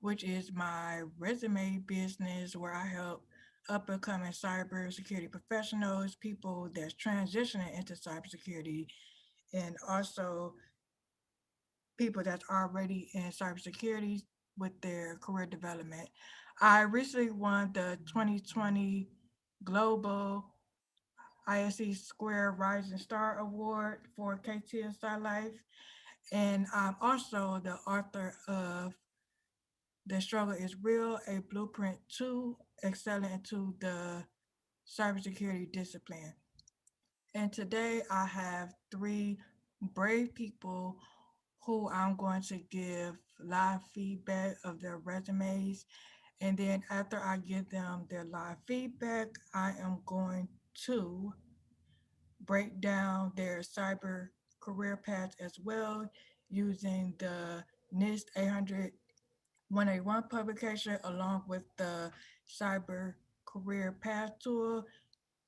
which is my resume business where I help up and coming cybersecurity professionals, people that's transitioning into cybersecurity, and also people that's already in cybersecurity with their career development. I recently won the 2020 Global ISC Square Rising Star Award for Katia Life. And I'm also the author of The Struggle is Real, a blueprint to excelling into the cybersecurity discipline. And today I have three brave people who I'm going to give live feedback of their resumes. And then after I give them their live feedback, I am going to break down their cyber career paths as well using the NIST 800 181 publication along with the cyber career path tool.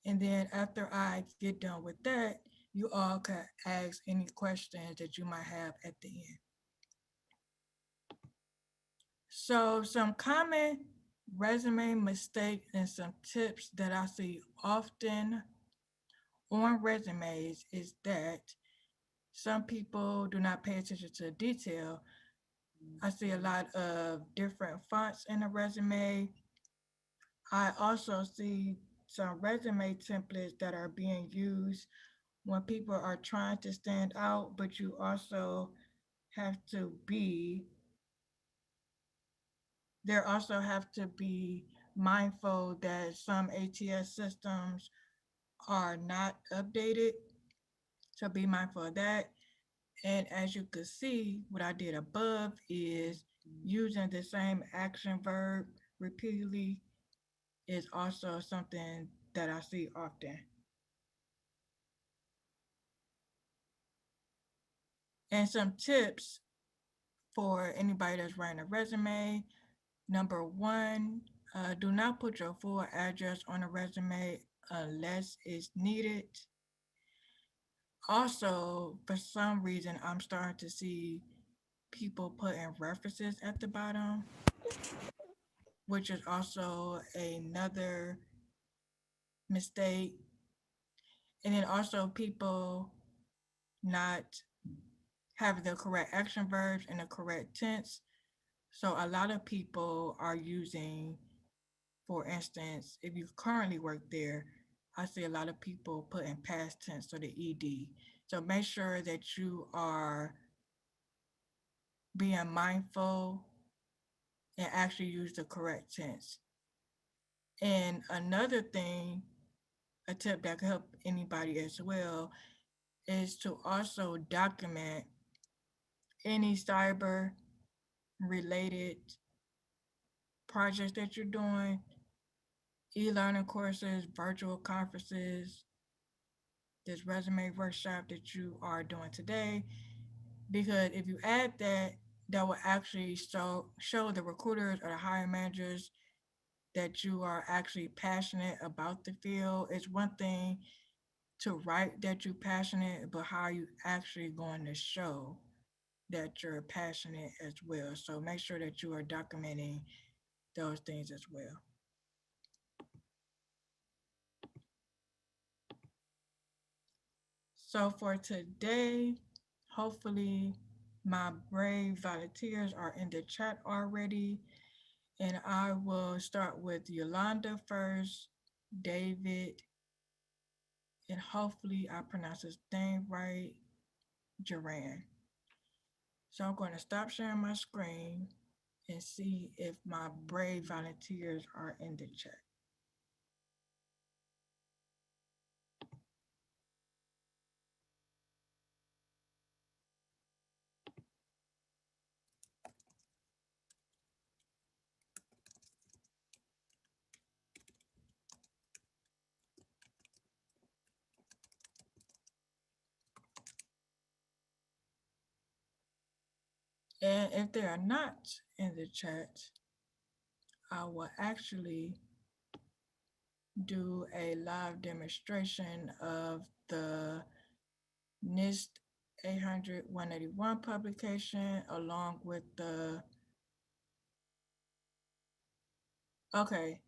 And then after I get done with that, you all can ask any questions that you might have at the end. So some common resume mistakes and some tips that I see often on resumes is that some people do not pay attention to detail. I see a lot of different fonts in a resume. I also see some resume templates that are being used when people are trying to stand out, but you also have to be, there also have to be mindful that some ATS systems are not updated. So be mindful of that. And as you can see, what I did above is using the same action verb repeatedly is also something that I see often. And some tips for anybody that's writing a resume. Number one, do not put your full address on a resume unless it's needed. Also, for some reason, I'm starting to see people putting references at the bottom, which is also another mistake. And then also people not having the correct action verbs and the correct tense. So a lot of people are using, for instance, if you currently work there, I see a lot of people put in past tense or the ed. So make sure that you are being mindful and actually use the correct tense. And another thing, a tip that can help anybody as well, is to also document any cyber related projects that you're doing, e-learning courses, virtual conferences, this resume workshop that you are doing today. Because if you add that, that will actually show the recruiters or the hiring managers that you are actually passionate about the field. It's one thing to write that you're passionate, but how are you actually going to show that you're passionate as well? So make sure that you are documenting those things as well. So for today, hopefully my brave volunteers are in the chat already. And I will start with Yolanda first, David, and hopefully I pronounce his name right, Duran. So I'm going to stop sharing my screen and see if my brave volunteers are in the chat. And if they are not in the chat, I will actually do a live demonstration of the NIST 800 181 publication along with the Okay.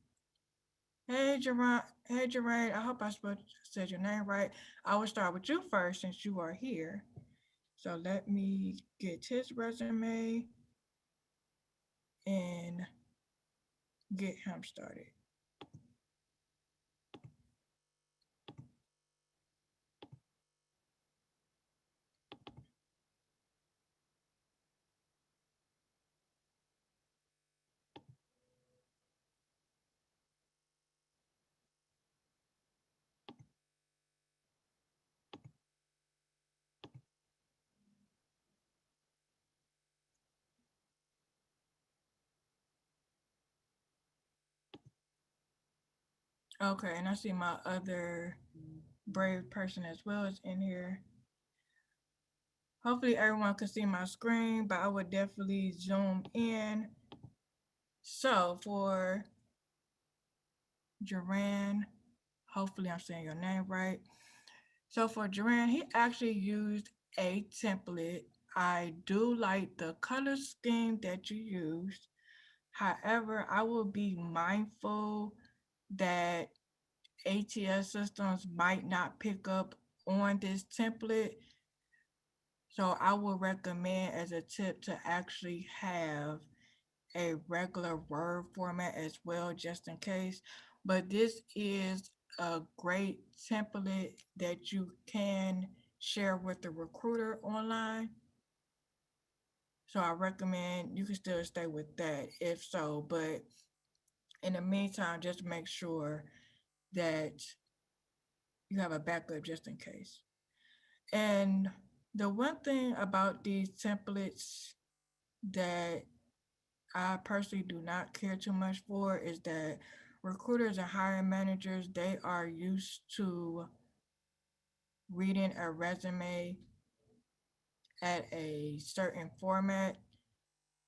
Hey, Jerron. Hey, Jermaine. I hope said your name right. I will start with you first since you are here. So let me get his resume and get him started. Okay, and I see my other brave person as well is in here. Hopefully everyone can see my screen, but I would definitely zoom in. So for Duran, hopefully I'm saying your name right. So for Duran, he actually used a template. I do like the color scheme that you used. However, I will be mindful that ATS systems might not pick up on this template. So I would recommend as a tip to actually have a regular Word format as well, just in case. But this is a great template that you can share with the recruiter online. So I recommend you can still stay with that if so. But in the meantime, just make sure that you have a backup just in case. And the one thing about these templates that I personally do not care too much for is that recruiters and hiring managers, they are used to reading a resume at a certain format.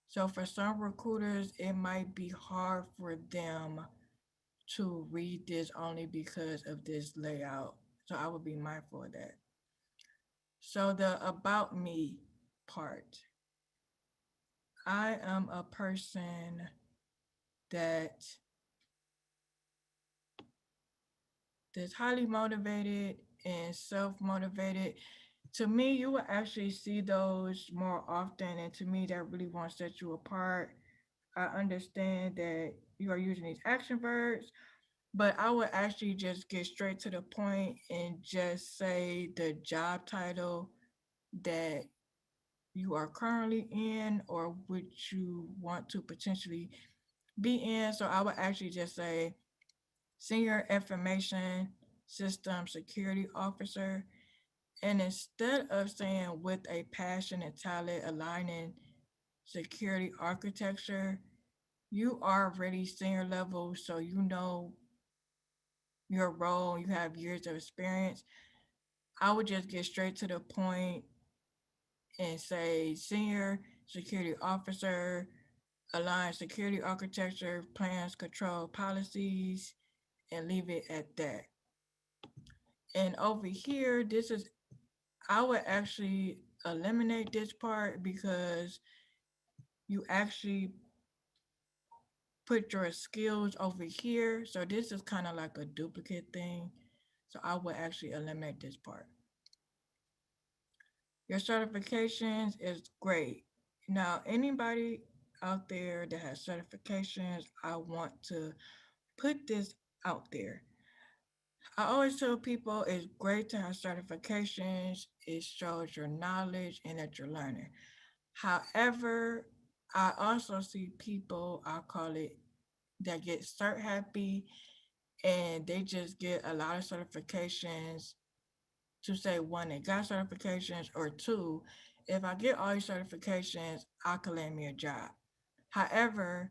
So for some recruiters, it might be hard for them to read this only because of this layout. So I would be mindful of that. So the about me part. I am a person that that's highly motivated and self-motivated. To me, you will actually see those more often, and to me, that really won't set you apart. I understand that you are using these action verbs, but I would actually just get straight to the point and just say the job title that you are currently in or which you want to potentially be in. So I would actually just say Senior Information System Security Officer. And instead of saying with a passion and talent aligning security architecture, you are already senior level, so you know your role, you have years of experience. I would just get straight to the point and say senior security officer, align security architecture, plans, control, policies, and leave it at that. And over here, this is, I would actually eliminate this part because you actually put your skills over here. So this is kind of like a duplicate thing. So I would actually eliminate this part. Your certifications is great. Now, anybody out there that has certifications, I want to put this out there. I always tell people it's great to have certifications. It shows your knowledge and that you're learning. However, I also see people, I call it, that get cert happy and they just get a lot of certifications to say one, they got certifications, or two, if I get all these certifications, I can land me a job. However,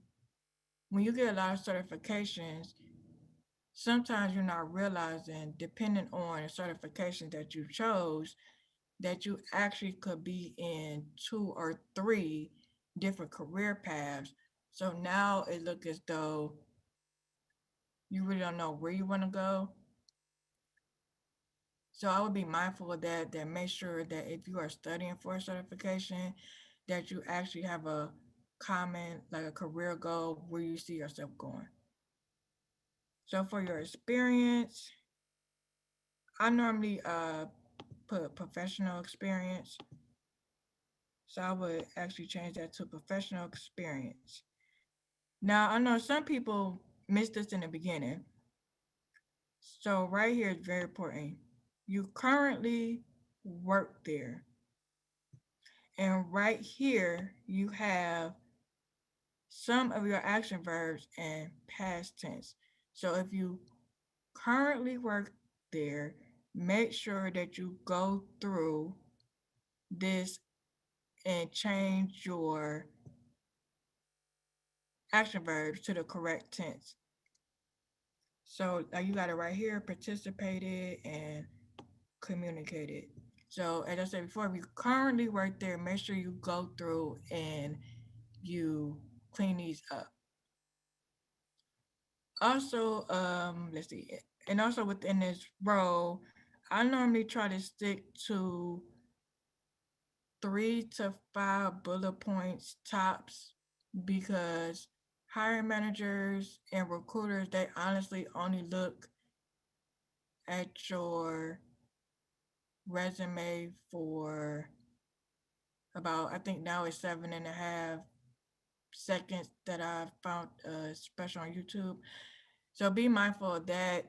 when you get a lot of certifications, sometimes you're not realizing, depending on the certification that you chose, that you actually could be in two or three different career paths. So now it looks as though you really don't know where you want to go. So I would be mindful of that, that make sure that if you are studying for a certification, that you actually have a common, like a career goal where you see yourself going. So for your experience, I normally put professional experience. So I would actually change that to professional experience. Now I know some people miss this in the beginning. So right here is very important. You currently work there. And right here you have some of your action verbs in past tense. So if you currently work there, make sure that you go through this and change your action verbs to the correct tense. So you got it right here, participated and communicated. So as I said before, if you currently work there, make sure you go through and you clean these up. Also, let's see, and also within this role, I normally try to stick to 3 to 5 bullet points tops because hiring managers and recruiters, they honestly only look at your resume for about, I think now it's 7.5 seconds that I found special on YouTube. So be mindful of that.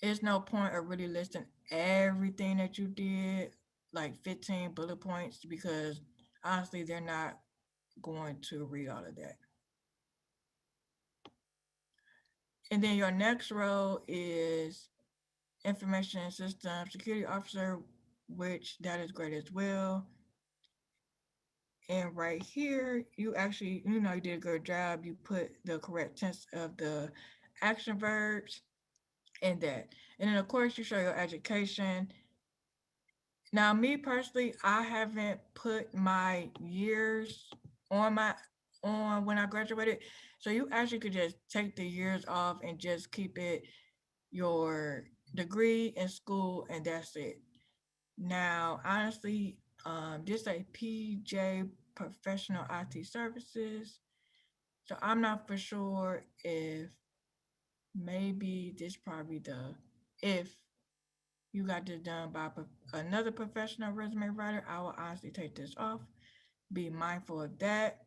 There's no point of really listing everything that you did, like 15 bullet points, because honestly, they're not going to read all of that. And then your next role is information system security officer, which that is great as well. And right here, you actually, you know, you did a good job. You put the correct tense of the action verbs in that. And then of course you show your education. Now, me personally, I haven't put my years on my on when I graduated. So you actually could just take the years off and just keep it your degree in school and that's it. Now, honestly, this a PJ Professional IT Services. So I'm not for sure if maybe this probably the if you got this done by another professional resume writer, I will honestly take this off. Be mindful of that.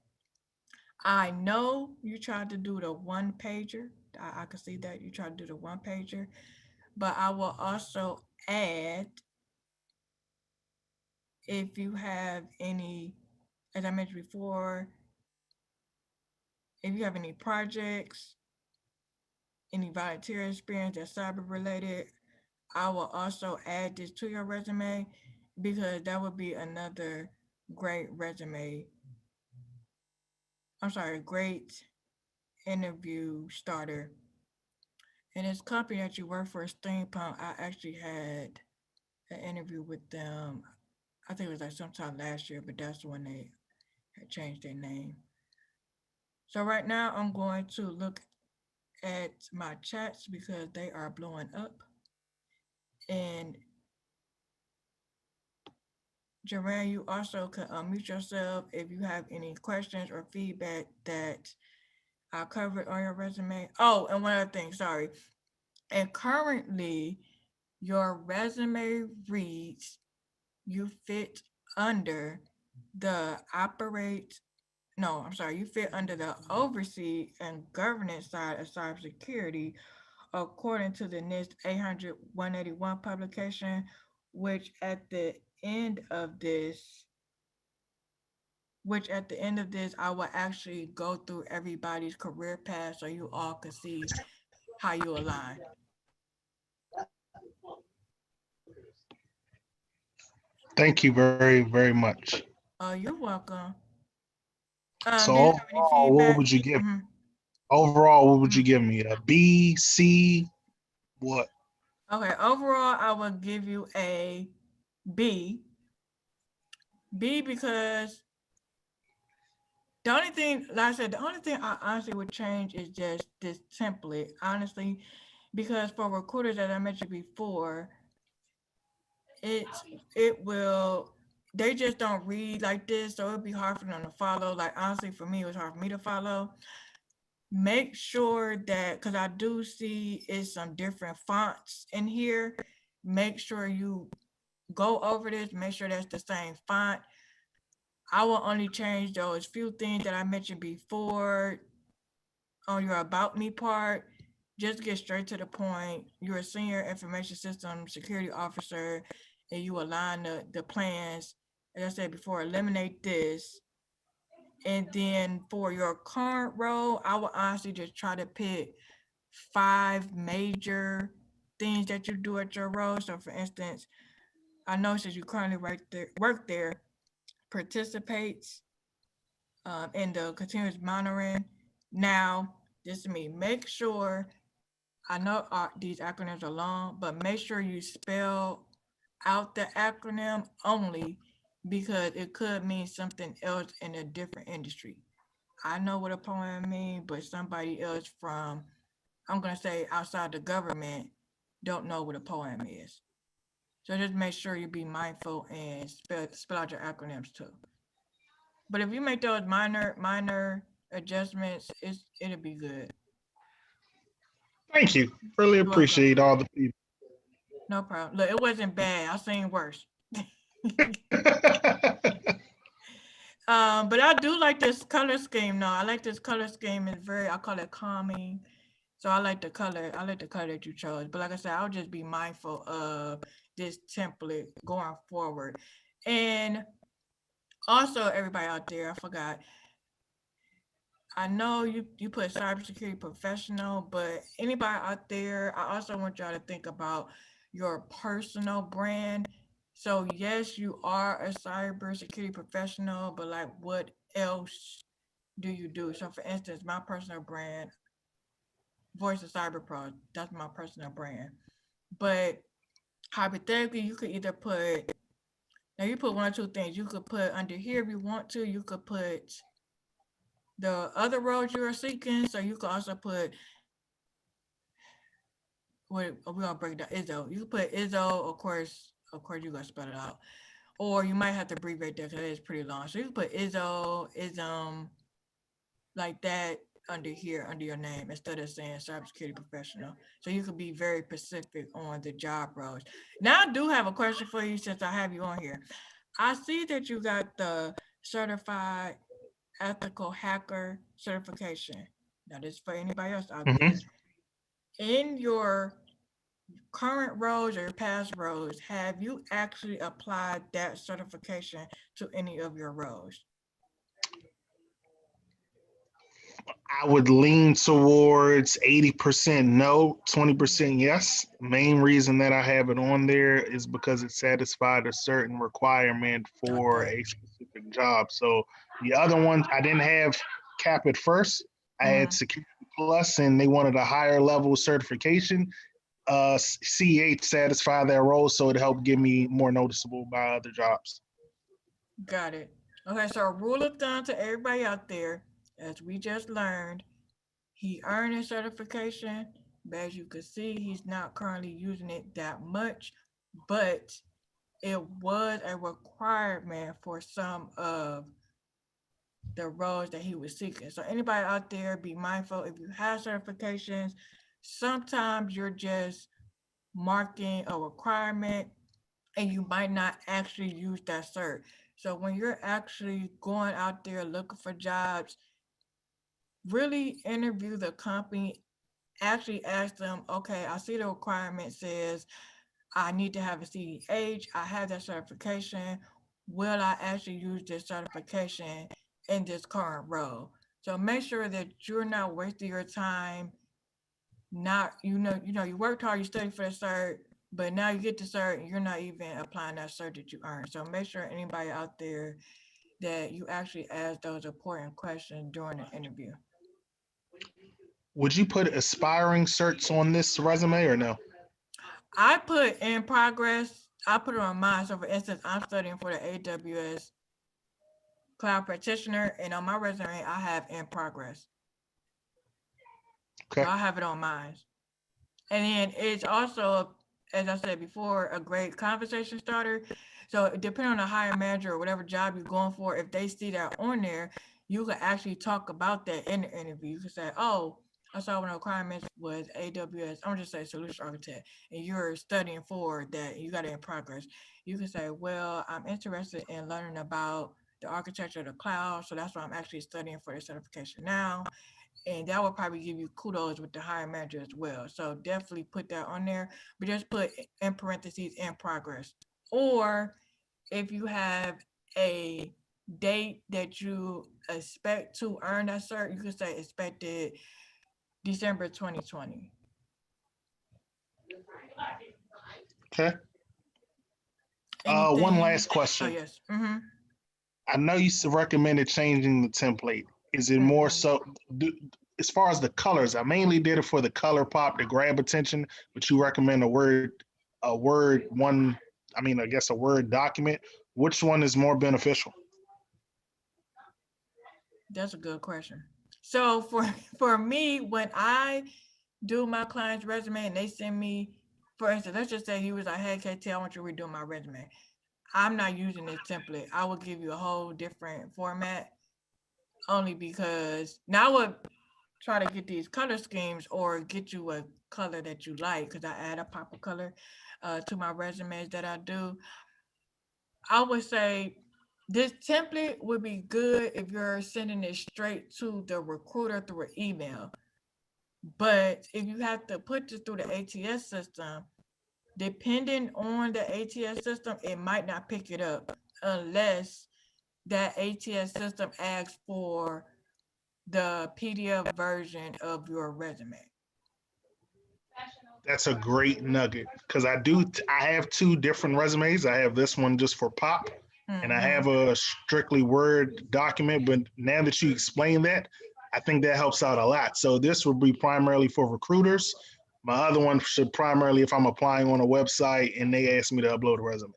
I know you tried to do the one pager. I can see that you tried to do the one pager, but I will also add if you have any, as I mentioned before, if you have any projects, any volunteer experience that's cyber related, I will also add this to your resume because that would be another great resume. I'm sorry, great interview starter. And this company that you work for, Steampunk, I actually had an interview with them. I think it was like sometime last year, but that's when they had changed their name. So right now I'm going to look at my chats because they are blowing up. And Joanne, you also can unmute yourself if you have any questions or feedback that I covered on your resume. Oh, and one other thing, sorry. And currently, your resume reads you fit under the operate, no, I'm sorry, you fit under the oversee and governance side of cybersecurity according to the NIST 800-181 publication, which at the end of this, I will actually go through everybody's career path so you all can see how you align. Thank you very, very much. Oh, you're welcome. So Do you have any overall, what feedback? would you give? Mm-hmm, Overall, what would you mm-hmm. give me? A B, C, what? Okay, overall, I will give you a B. B because the only thing, like I said, the only thing I honestly would change is just this template, honestly, because for recruiters, as I mentioned before, it's it will they just don't read like this, so it'd be hard for them to follow. Like honestly, for me, it was hard for me to follow. make sure that, because I do see it's some different fonts in here, make sure you go over this, make sure that's the same font. I will only change those few things that I mentioned before on your about me part. Just get straight to the point. You're a senior information system security officer and you align the plans. As I said before, eliminate this. And then for your current role, I will honestly just try to pick 5 major things that you do at your role. So for instance, I know since you currently work there, participates in the continuous monitoring. Now, this is me. Make sure, I know these acronyms are long, but make sure you spell out the acronym only because it could mean something else in a different industry. I know what a poem means, but somebody else from, I'm going to say outside the government, don't know what a poem is. So just make sure you be mindful and spell out your acronyms too. But if you make those minor adjustments, it'll be good. Thank you. Really You're welcome. appreciate all the feedback. No problem. Look, it wasn't bad. I've seen worse. But I do like this color scheme. No, I like this color scheme. It's very, I call it calming. So I like the color. I like the color that you chose. But like I said, I'll just be mindful of this template going forward. And also, everybody out there, I forgot. I know you put cybersecurity professional, but anybody out there, I also want y'all to think about your personal brand. So yes, you are a cybersecurity professional, but like what else do you do? So for instance, my personal brand, Voice of Cyber Pro, that's my personal brand. But hypothetically, you could either put, now you put one or two things. You could put under here if you want to, you could put the other roles you are seeking. So you could also put, what we're gonna break down ISO. You can put ISO, of course you're gonna spell it out. Or you might have to abbreviate that because it is pretty long. So you can put ISO, ISM, like that under here, under your name, instead of saying cybersecurity professional. So you can be very specific on the job roles. Now I do have a question for you since I have you on here. I see that you got the certified ethical hacker certification. Now this is for anybody else out Mhm. there. In your current roles or your past roles, have you actually applied that certification to any of your roles? I would lean towards 80% no, 20% yes. Main reason that I have it on there is because it satisfied a certain requirement for Okay. a specific job. So the other ones I didn't have cap at first. I had Mm-hmm. Security Plus and they wanted a higher level certification. CH satisfied that role, so it helped get me more noticeable by other jobs. Got it. Okay, so a rule of thumb to everybody out there, as we just learned, he earned his certification, but as you can see, he's not currently using it that much, but it was a requirement for some of the roles that he was seeking. So anybody out there, be mindful if you have certifications, sometimes you're just marking a requirement and you might not actually use that cert. So when you're actually going out there looking for jobs, really interview the company, actually ask them, okay, I see the requirement says I need to have a CDH, I have that certification. Will I actually use this certification in this current role? So make sure that you're not wasting your time. Not, you worked hard, you studied for the cert, but now you get the cert and you're not even applying that cert that you earned. So make sure anybody out there that you actually ask those important questions during the interview. Would you put aspiring certs on this resume or no? I put in progress, I put it on mine. So for instance, I'm studying for the AWS cloud practitioner, and on my resume, I have in progress. So Okay. I have it on mine. And then it's also, as I said before, a great conversation starter. So depending on the hiring manager or whatever job you're going for, if they see that on there, you could actually talk about that in the interview. You could say, oh, I saw one of the requirements was AWS. I'm just say solution architect, and you're studying for that. You got it in progress. You can say, well, I'm interested in learning about the architecture of the cloud, so that's why I'm actually studying for the certification now. And that will probably give you kudos with the hiring manager as well. So definitely put that on there, but just put in parentheses in progress. Or if you have a date that you expect to earn that cert, you could say expected December 2020. Okay. One Anything? last Oh, question. yes. Mm-hmm. I know you recommended changing the template. Is it more Mm-hmm. so, as far as the colors? I mainly did it for the color pop to grab attention, but you recommend a word one. I mean, I guess a Word document. Which one is more beneficial? That's a good question. So for me, when I do my client's resume and they send me, for instance, let's just say he was like, hey, KT, I want you to redo my resume. I'm not using this template. I will give you a whole different format only because now I would try to get these color schemes or get you a color that you like because I add a pop of color to my resumes that I do. I would say this template would be good if you're sending it straight to the recruiter through an email. But if you have to put this through the ATS system, depending on the ATS system, it might not pick it up unless that ATS system asks for the PDF version of your resume. That's a great nugget because I have two different resumes. I have this one just for pop, and I Mm-hmm. have a strictly Word document. But now that you explain that, I think that helps out a lot. So this would be primarily for recruiters. My other one should primarily if I'm applying on a website and they ask me to upload a resume.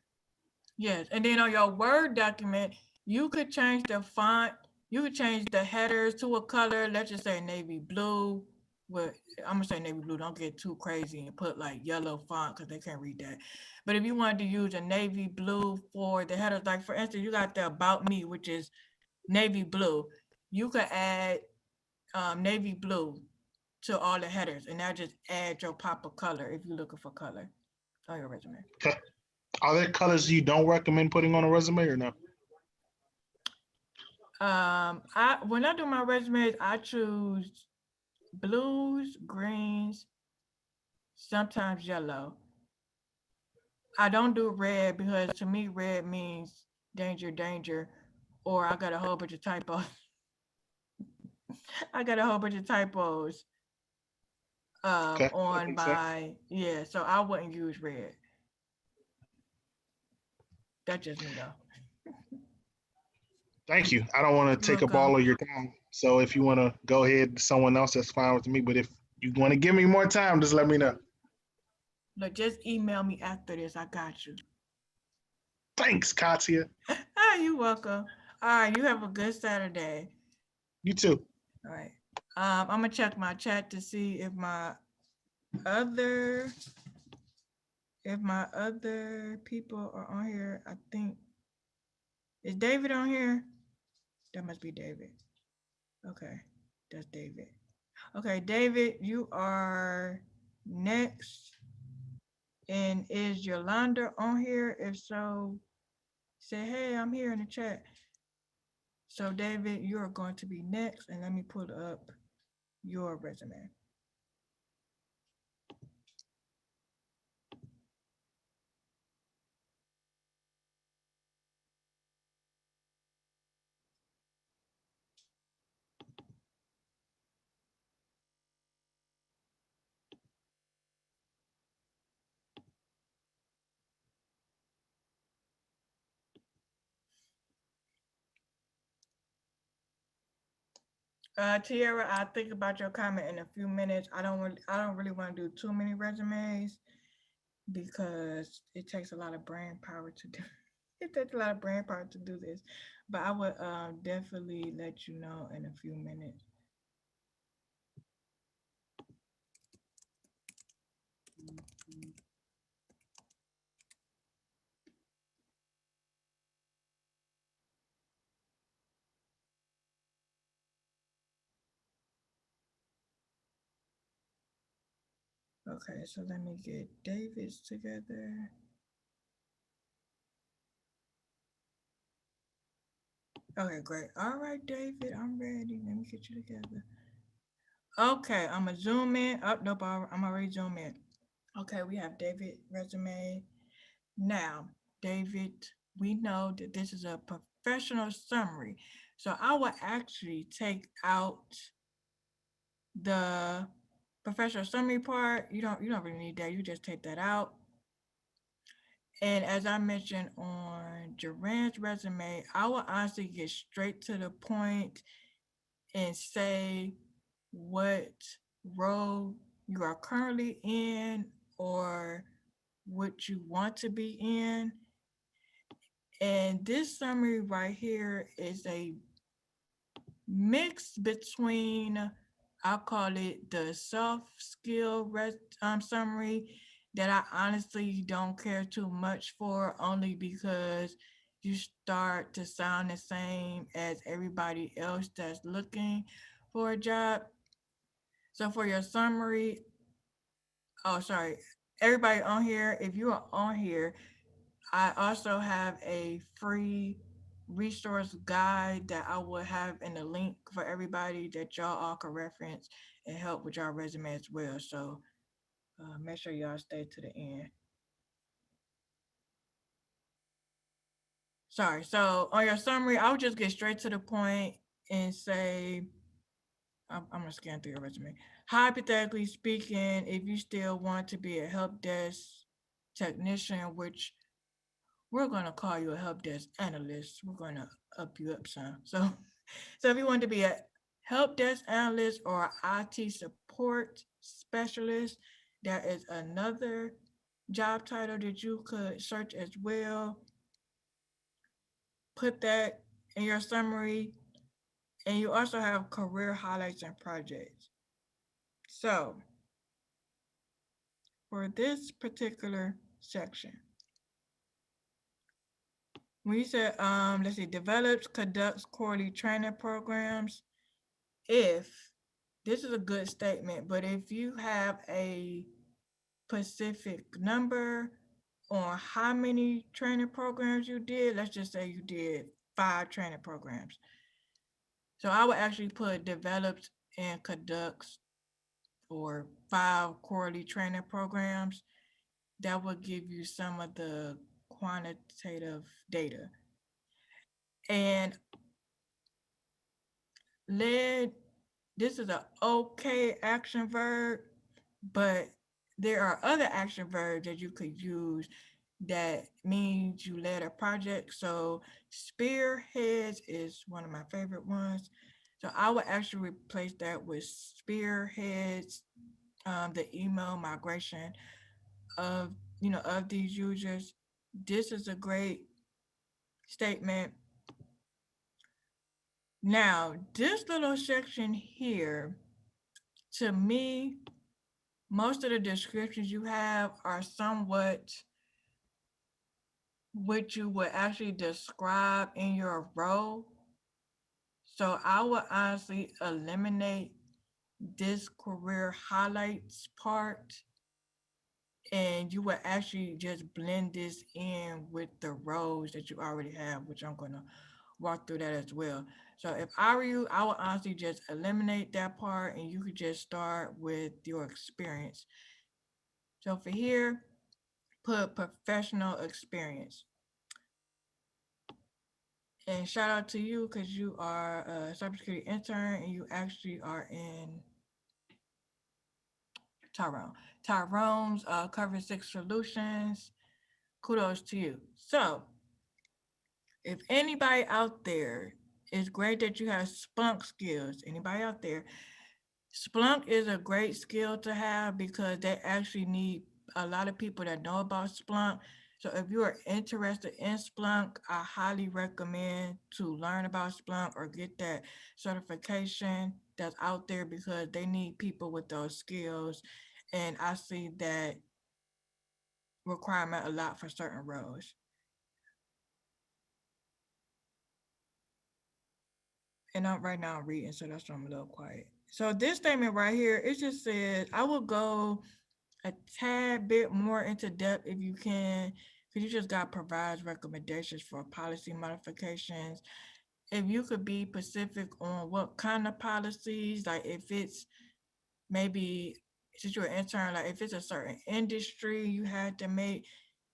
Yes, and then on your Word document, you could change the font. You could change the headers to a color. Let's just say navy blue. Well, I'm gonna say navy blue. Don't get too crazy and put like yellow font because they can't read that. But if you wanted to use a navy blue for the headers, like for instance, you got the about me, which is navy blue. You could add navy blue to all the headers, and that just add your pop of color if you're looking for color on your resume. Okay. Are there colors you don't recommend putting on a resume or no? I when I do my resumes, I choose blues, greens, sometimes yellow. I don't do red because to me red means danger, danger, or I got a whole bunch of typos. I got a whole bunch of typos Okay, that on makes sense. my yeah, so I wouldn't use red. That's just me though. Thank you. I don't want to You're take up welcome. all of your time. So if you want to go ahead to someone else, that's fine with me. But if you want to give me more time, just let me know. Look, just email me after this. I got you. Thanks, Katia. You're welcome. All right, you have a good Saturday. You too. All right. I'm gonna check my chat to see other if my other people are on here. I think is David on here? That must be David. Okay, that's David. Okay, David, you are next. And is Yolanda on here? If so, say hey, I'm here in the chat. So David, you are going to be next, and let me pull up your resume. Tiara, I'll think about your comment in a few minutes. I don't really want to do too many resumes because it takes a lot of brain power to do. It takes a lot of brain power to do this, but I would definitely let you know in a few minutes. Okay, so let me get David's together. Okay, great. All right, David, I'm ready. Let me get you together. Okay, I'm gonna zoom in. Oh, nope, I'm already zoom in. Okay, we have David resume. Now, David, we know that this is a professional summary. So I will actually take out the professional summary part. You don't really need that. You just take that out. And as I mentioned on Duran's resume, I will honestly get straight to the point and say what role you are currently in or what you want to be in. And this summary right here is a mix between, I'll call it the soft skill summary that I honestly don't care too much for, only because you start to sound the same as everybody else that's looking for a job. So for your summary, oh, sorry, everybody on here, if you are on here, I also have a free resource guide that I will have in the link for everybody that y'all all can reference and help with your resume as well. So make sure y'all stay to the end. Sorry. So on your summary, I'll just get straight to the point and say, I'm gonna scan through your resume. Hypothetically speaking, if you still want to be a help desk technician, which we're gonna call you a help desk analyst, we're gonna up you up some. So if you want to be a help desk analyst or IT support specialist, that is another job title that you could search as well. Put that in your summary, and you also have career highlights and projects. So for this particular section, when you said, let's see, develops, conducts quarterly training programs, if this is a good statement, but if you have a specific number on how many training programs you did, let's just say you did 5 training programs. So I would actually put develops and conducts or 5 quarterly training programs. That would give you some of the quantitative data. And led, this is an okay action verb, but there are other action verbs that you could use that means you led a project. So spearheads is one of my favorite ones. So I would actually replace that with spearheads, the email migration of of these users. This is a great statement. Now, this little section here, to me, most of the descriptions you have are somewhat what you would actually describe in your role. So I would honestly eliminate this career highlights part, and you would actually just blend this in with the roles that you already have, which I'm gonna walk through that as well. So if I were you, I would honestly just eliminate that part and you could just start with your experience. So for here, put professional experience. And shout out to you because you are a cybersecurity intern and you actually are in Tyrone. Tyrone's Cover 6 Solutions. Kudos to you. So, if anybody out there, it's great that you have Splunk skills. Anybody out there, Splunk is a great skill to have because they actually need a lot of people that know about Splunk. So if you are interested in Splunk, I highly recommend to learn about Splunk or get that certification that's out there because they need people with those skills. And I see that requirement a lot for certain roles. And I'm right now reading, so that's why I'm a little quiet. So this statement right here, it just says, I will go a tad bit more into depth if you can, because you just got provides recommendations for policy modifications. If you could be specific on what kind of policies, like if it's maybe since you're an intern, like if it's a certain industry, you had to make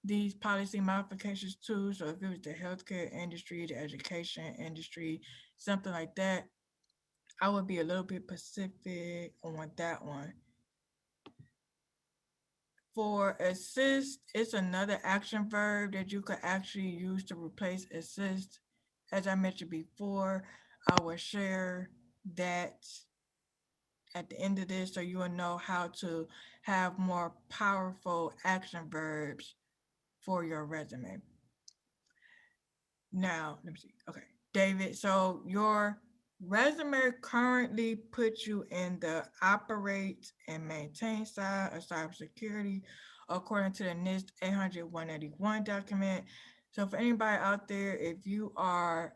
these policy modifications too. So if it was the healthcare industry, the education industry, something like that, I would be a little bit specific on that one. For assist, it's another action verb that you could actually use to replace assist. As I mentioned before, I will share that at the end of this so you will know how to have more powerful action verbs for your resume. Now, let me see. Okay, David, so your resume currently puts you in the operate and maintain side of cybersecurity according to the NIST 800-181 document. So for anybody out there, if you are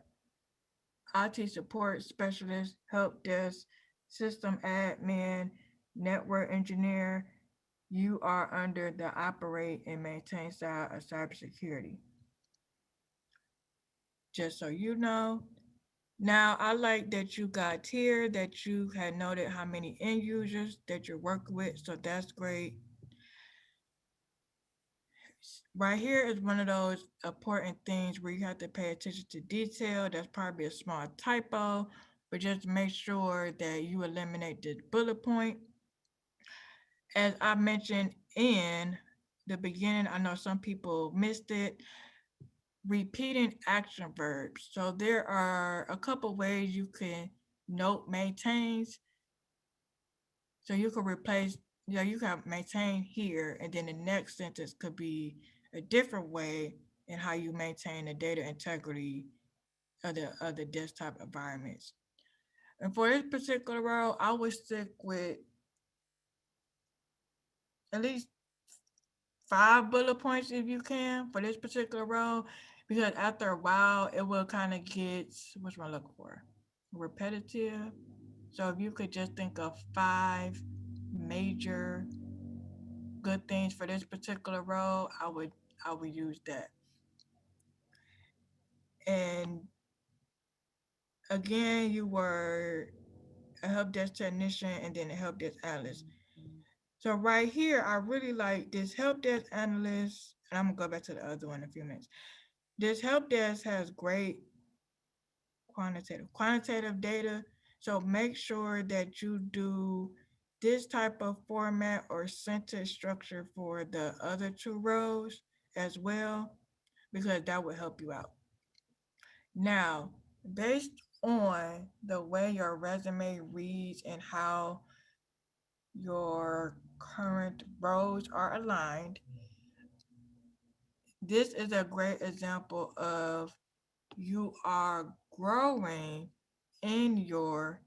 IT support specialist, help desk, system admin, network engineer, you are under the operate and maintain side of cybersecurity. Just so you know. Now, I like that you got here that you had noted how many end users that you're working with, so that's great. Right here is one of those important things where you have to pay attention to detail. That's probably a small typo, but just make sure that you eliminate the bullet point. As I mentioned in the beginning, I know some people missed it. Repeating action verbs. So there are a couple ways you can note maintains. So you could replace, you can maintain here, and then the next sentence could be a different way in how you maintain the data integrity of the desktop environments. And for this particular role, I would stick with at least 5 bullet points if you can for this particular role, because after a while it will kind of get, what's what I'm looking for, repetitive. So if you could just think of 5 major good things for this particular role, I would use that. And again, you were a help desk technician and then a help desk analyst. So right here, I really like this help desk analyst, and I'm gonna go back to the other one in a few minutes. This help desk has great quantitative data. So make sure that you do this type of format or sentence structure for the other 2 rows as well, because that would help you out. Now, based on the way your resume reads and how your current roles are aligned, this is a great example of you are growing in your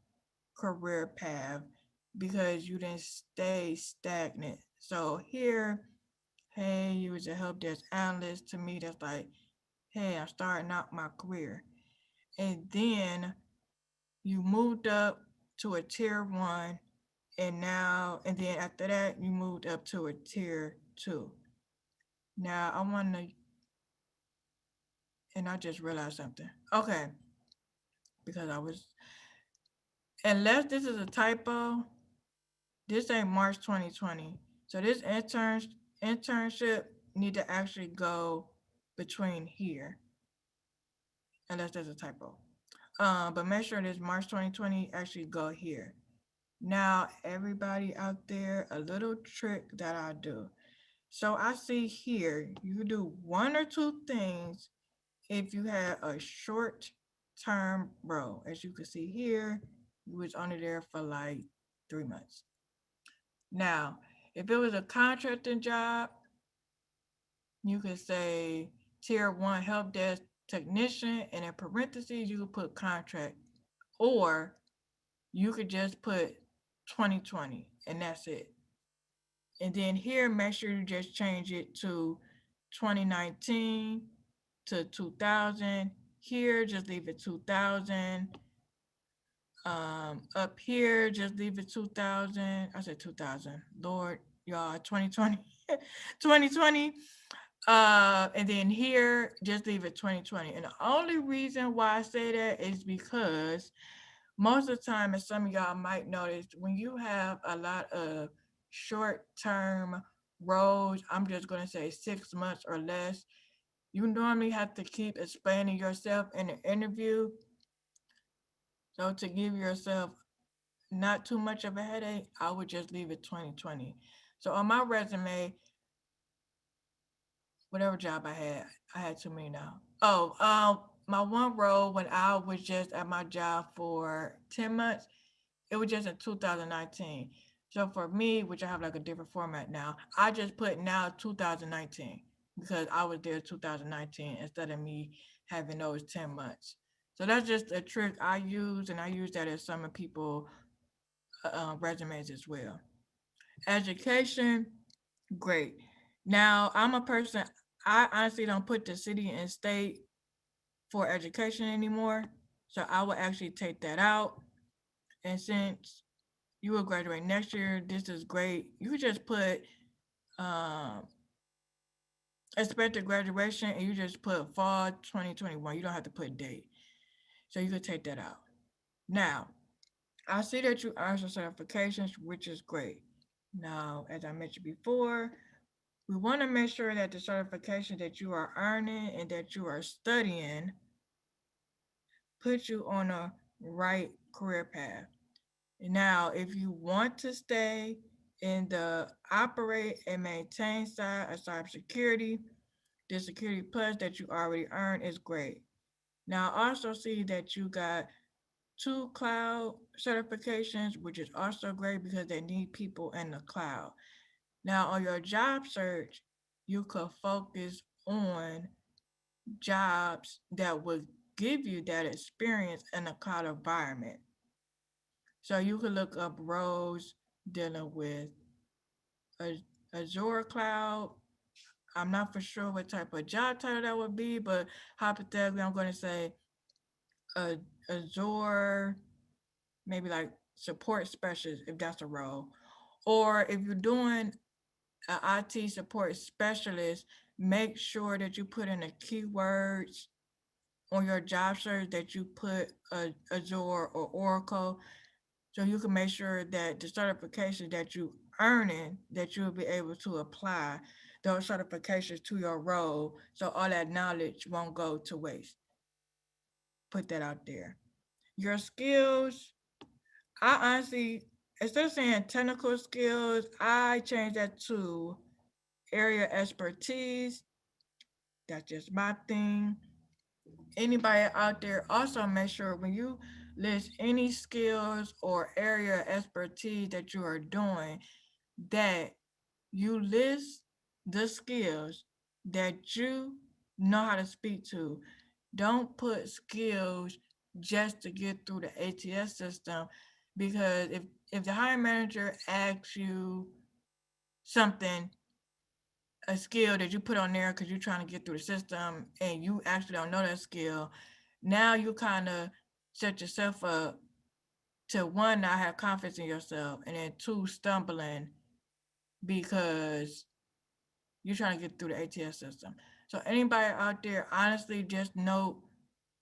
career path because you didn't stay stagnant. So here, hey, you was a help desk analyst. To me, that's like, hey, I'm starting out my career. And then you moved up to a tier 1, and then after that, you moved up to a tier 2. Now I want to, and I just realized something. Okay, because I was, unless this is a typo, this ain't March 2020. So this internship need to actually go between here, unless there's a typo. But make sure this March 2020 actually go here. Now, everybody out there, a little trick that I do. So I see here, you do 1 or 2 things if you had a short term role. As you can see here, you was only there for like 3 months. Now, if it was a contracting job, you could say tier 1 help desk technician, and in parentheses, you could put contract, or you could just put 2020, and that's it. And then here, make sure you just change it to 2019 to 2000. Here, just leave it 2000. Up here, just leave it 2000. I said 2000. Lord, y'all, 2020, 2020. And then here, just leave it 2020. And the only reason why I say that is because most of the time, as some of y'all might notice, when you have a lot of short term roles, I'm just going to say 6 months or less, you normally have to keep explaining yourself in an interview. So to give yourself not too much of a headache, I would just leave it 2020. So on my resume, whatever job I had too many now. Oh, my one role when I was just at my job for 10 months, it was just in 2019. So for me, which I have like a different format now, I just put now 2019 because I was there 2019 instead of me having those 10 months. So that's just a trick I use, and I use that as some of people resumes as well. Education, great. Now, I'm a person, I honestly don't put the city and state for education anymore. So I will actually take that out. And since you will graduate next year, this is great. You just put um, expected graduation and you just put fall 2021. You don't have to put date. So you could take that out. Now, I see that you earned some certifications, which is great. Now, as I mentioned before, we want to make sure that the certification that you are earning and that you are studying put you on a right career path. Now, if you want to stay in the operate and maintain side of cybersecurity, the security plus that you already earned is great. Now, I also see that you got two cloud certifications, which is also great because they need people in the cloud. Now, on your job search, you could focus on jobs that would give you that experience in a cloud environment. So you could look up roles dealing with Azure Cloud. I'm not for sure what type of job title that would be, but hypothetically, I'm going to say uh, Azure, maybe like support specialist, if that's a role. Or if you're doing an IT support specialist, make sure that you put in the keywords on your job search that you put Azure or Oracle, so you can make sure that the certifications that you earning that you'll be able to apply those certifications to your role, so all that knowledge won't go to waste. Put that out there. Your skills, I honestly, instead of saying technical skills, I change that to area expertise. That's just my thing. Anybody out there, also make sure when you list any skills or area expertise that you are doing, that you list the skills that you know how to speak to. Don't put skills just to get through the ATS system, because if the hiring manager asks you something, a skill that you put on there because you're trying to get through the system and you actually don't know that skill, now you kind of set yourself up to, one, not have confidence in yourself, and then two, stumbling because you're trying to get through the ATS system. So anybody out there, honestly, just note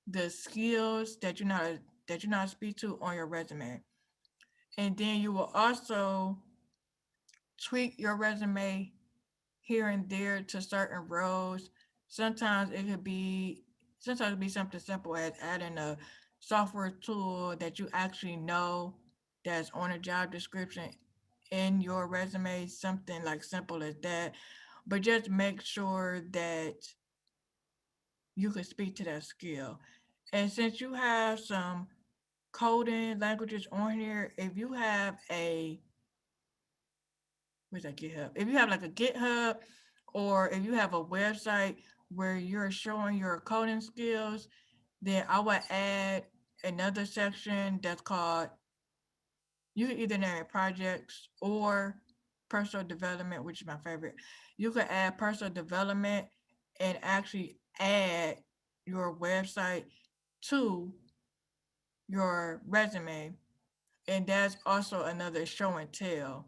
the skills that you not speak to on your resume, and then you will also tweak your resume here and there to certain roles. Sometimes it could be sometimes it be something simple as adding a software tool that you actually know that's on a job description in your resume, something like simple as that. But just make sure that you can speak to that skill. And since you have some coding languages on here, if you have a where's that GitHub? If you have like a GitHub, or if you have a website where you're showing your coding skills, then I would add another section that's called, you can either name it projects or personal development, which is my favorite. You could add personal development and actually add your website to your resume. And that's also another show and tell.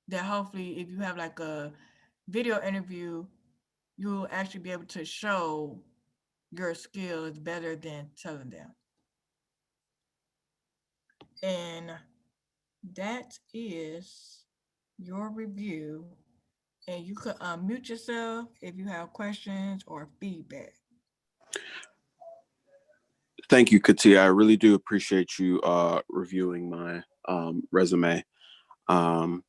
that hopefully if you have like a video interview, you'll actually be able to show your skills better than telling them. And that is your review. And you could unmute yourself if you have questions or feedback. Thank you, Katia. I really do appreciate you reviewing my resume. Um,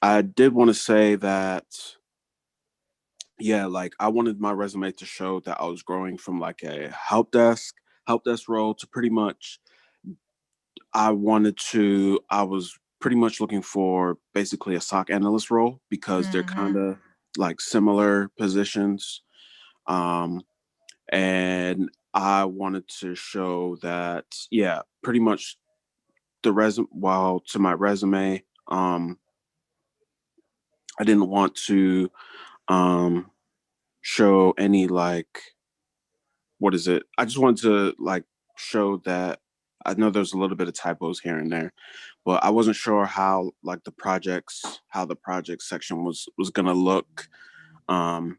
I did want to say that, yeah, like I wanted my resume to show that I was growing from like a help desk role to pretty much I was pretty much looking for basically a SOC analyst role because they're kind Mm-hmm. of like similar positions. Um, and I wanted to show that, yeah, pretty much to my resume, I didn't want to um, show any like, what is it? I just wanted to like show that I know there's a little bit of typos here and there, but I wasn't sure how the project section was gonna look. Um,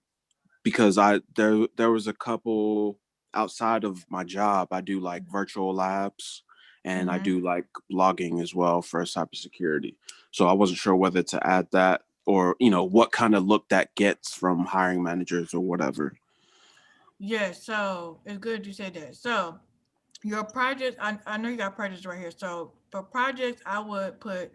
because there was a couple outside of my job. I do like virtual labs and I Mm-hmm. do like blogging as well for cybersecurity. So I wasn't sure whether to add that or what kind of look that gets from hiring managers or whatever. Yeah, so it's good you said that. So your project, I know you got projects right here. So for projects, I would put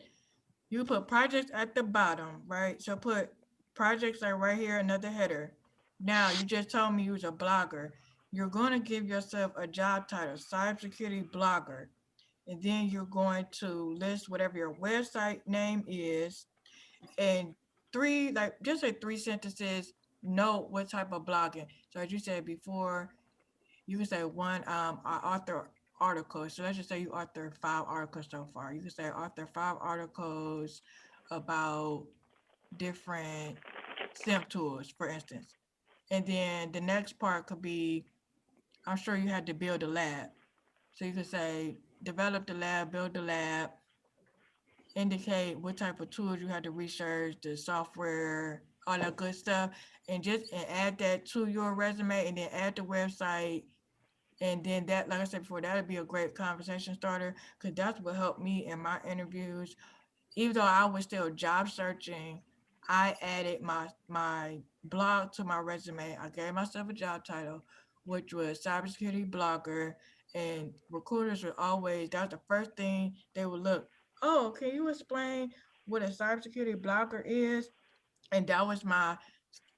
you put projects at the bottom, right? So put projects like right here, another header. Now you just told me you was a blogger. You're going to give yourself a job title, cybersecurity blogger, and then you're going to list whatever your website name is, and three, like just say 3 sentences. Note what type of blogging. So as you said before, you can say one I author articles. So let's just say you author 5 articles so far. You can say author 5 articles about different SIM tools, for instance. And then the next part could be, I'm sure you had to build a lab. So you could say develop the lab, build the lab, indicate what type of tools you had to research, the software, all that good stuff, and add that to your resume, and then add the website. And then that, like I said before, that would be a great conversation starter because that's what helped me in my interviews. Even though I was still job searching, I added my blog to my resume. I gave myself a job title, which was cybersecurity blogger. And recruiters would always, that's the first thing they would look. Oh, can you explain what a cybersecurity blogger is? And that was my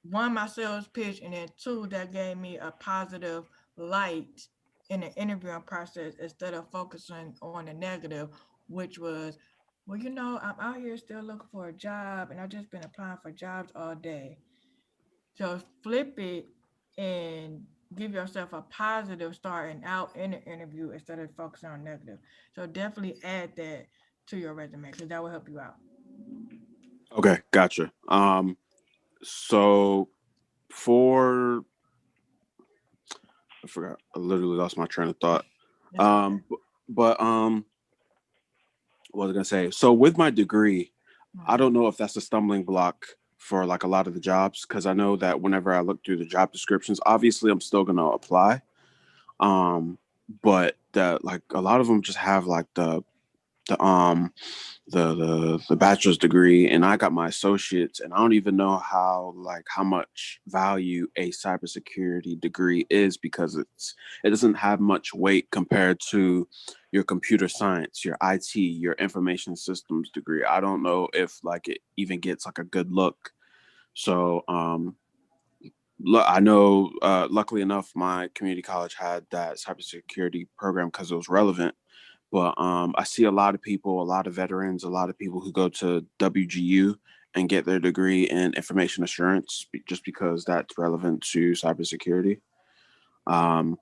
one, my sales pitch, and then two, that gave me a positive light in the interviewing process instead of focusing on the negative, which was, well, I'm out here still looking for a job and I've just been applying for jobs all day. So flip it and give yourself a positive starting out in the interview instead of focusing on negative. So definitely add that to your resume because that will help you out. Okay, gotcha. So for I forgot, I literally lost my train of thought. It's okay. But what was I gonna say? So with my degree, I Mm-hmm. don't know if that's a stumbling block for like a lot of the jobs because I know that whenever I look through the job descriptions, obviously I'm still gonna apply. Um, but that like a lot of them just have like the the bachelor's degree, and I got my associates, and I don't even know how much value a cybersecurity degree is because it doesn't have much weight compared to your computer science, your IT, your information systems degree. I don't know if like it even gets like a good look. So I know, luckily enough, my community college had that cybersecurity program because it was relevant. But I see a lot of people, a lot of veterans, a lot of people who go to WGU and get their degree in information assurance just because that's relevant to cybersecurity. Um,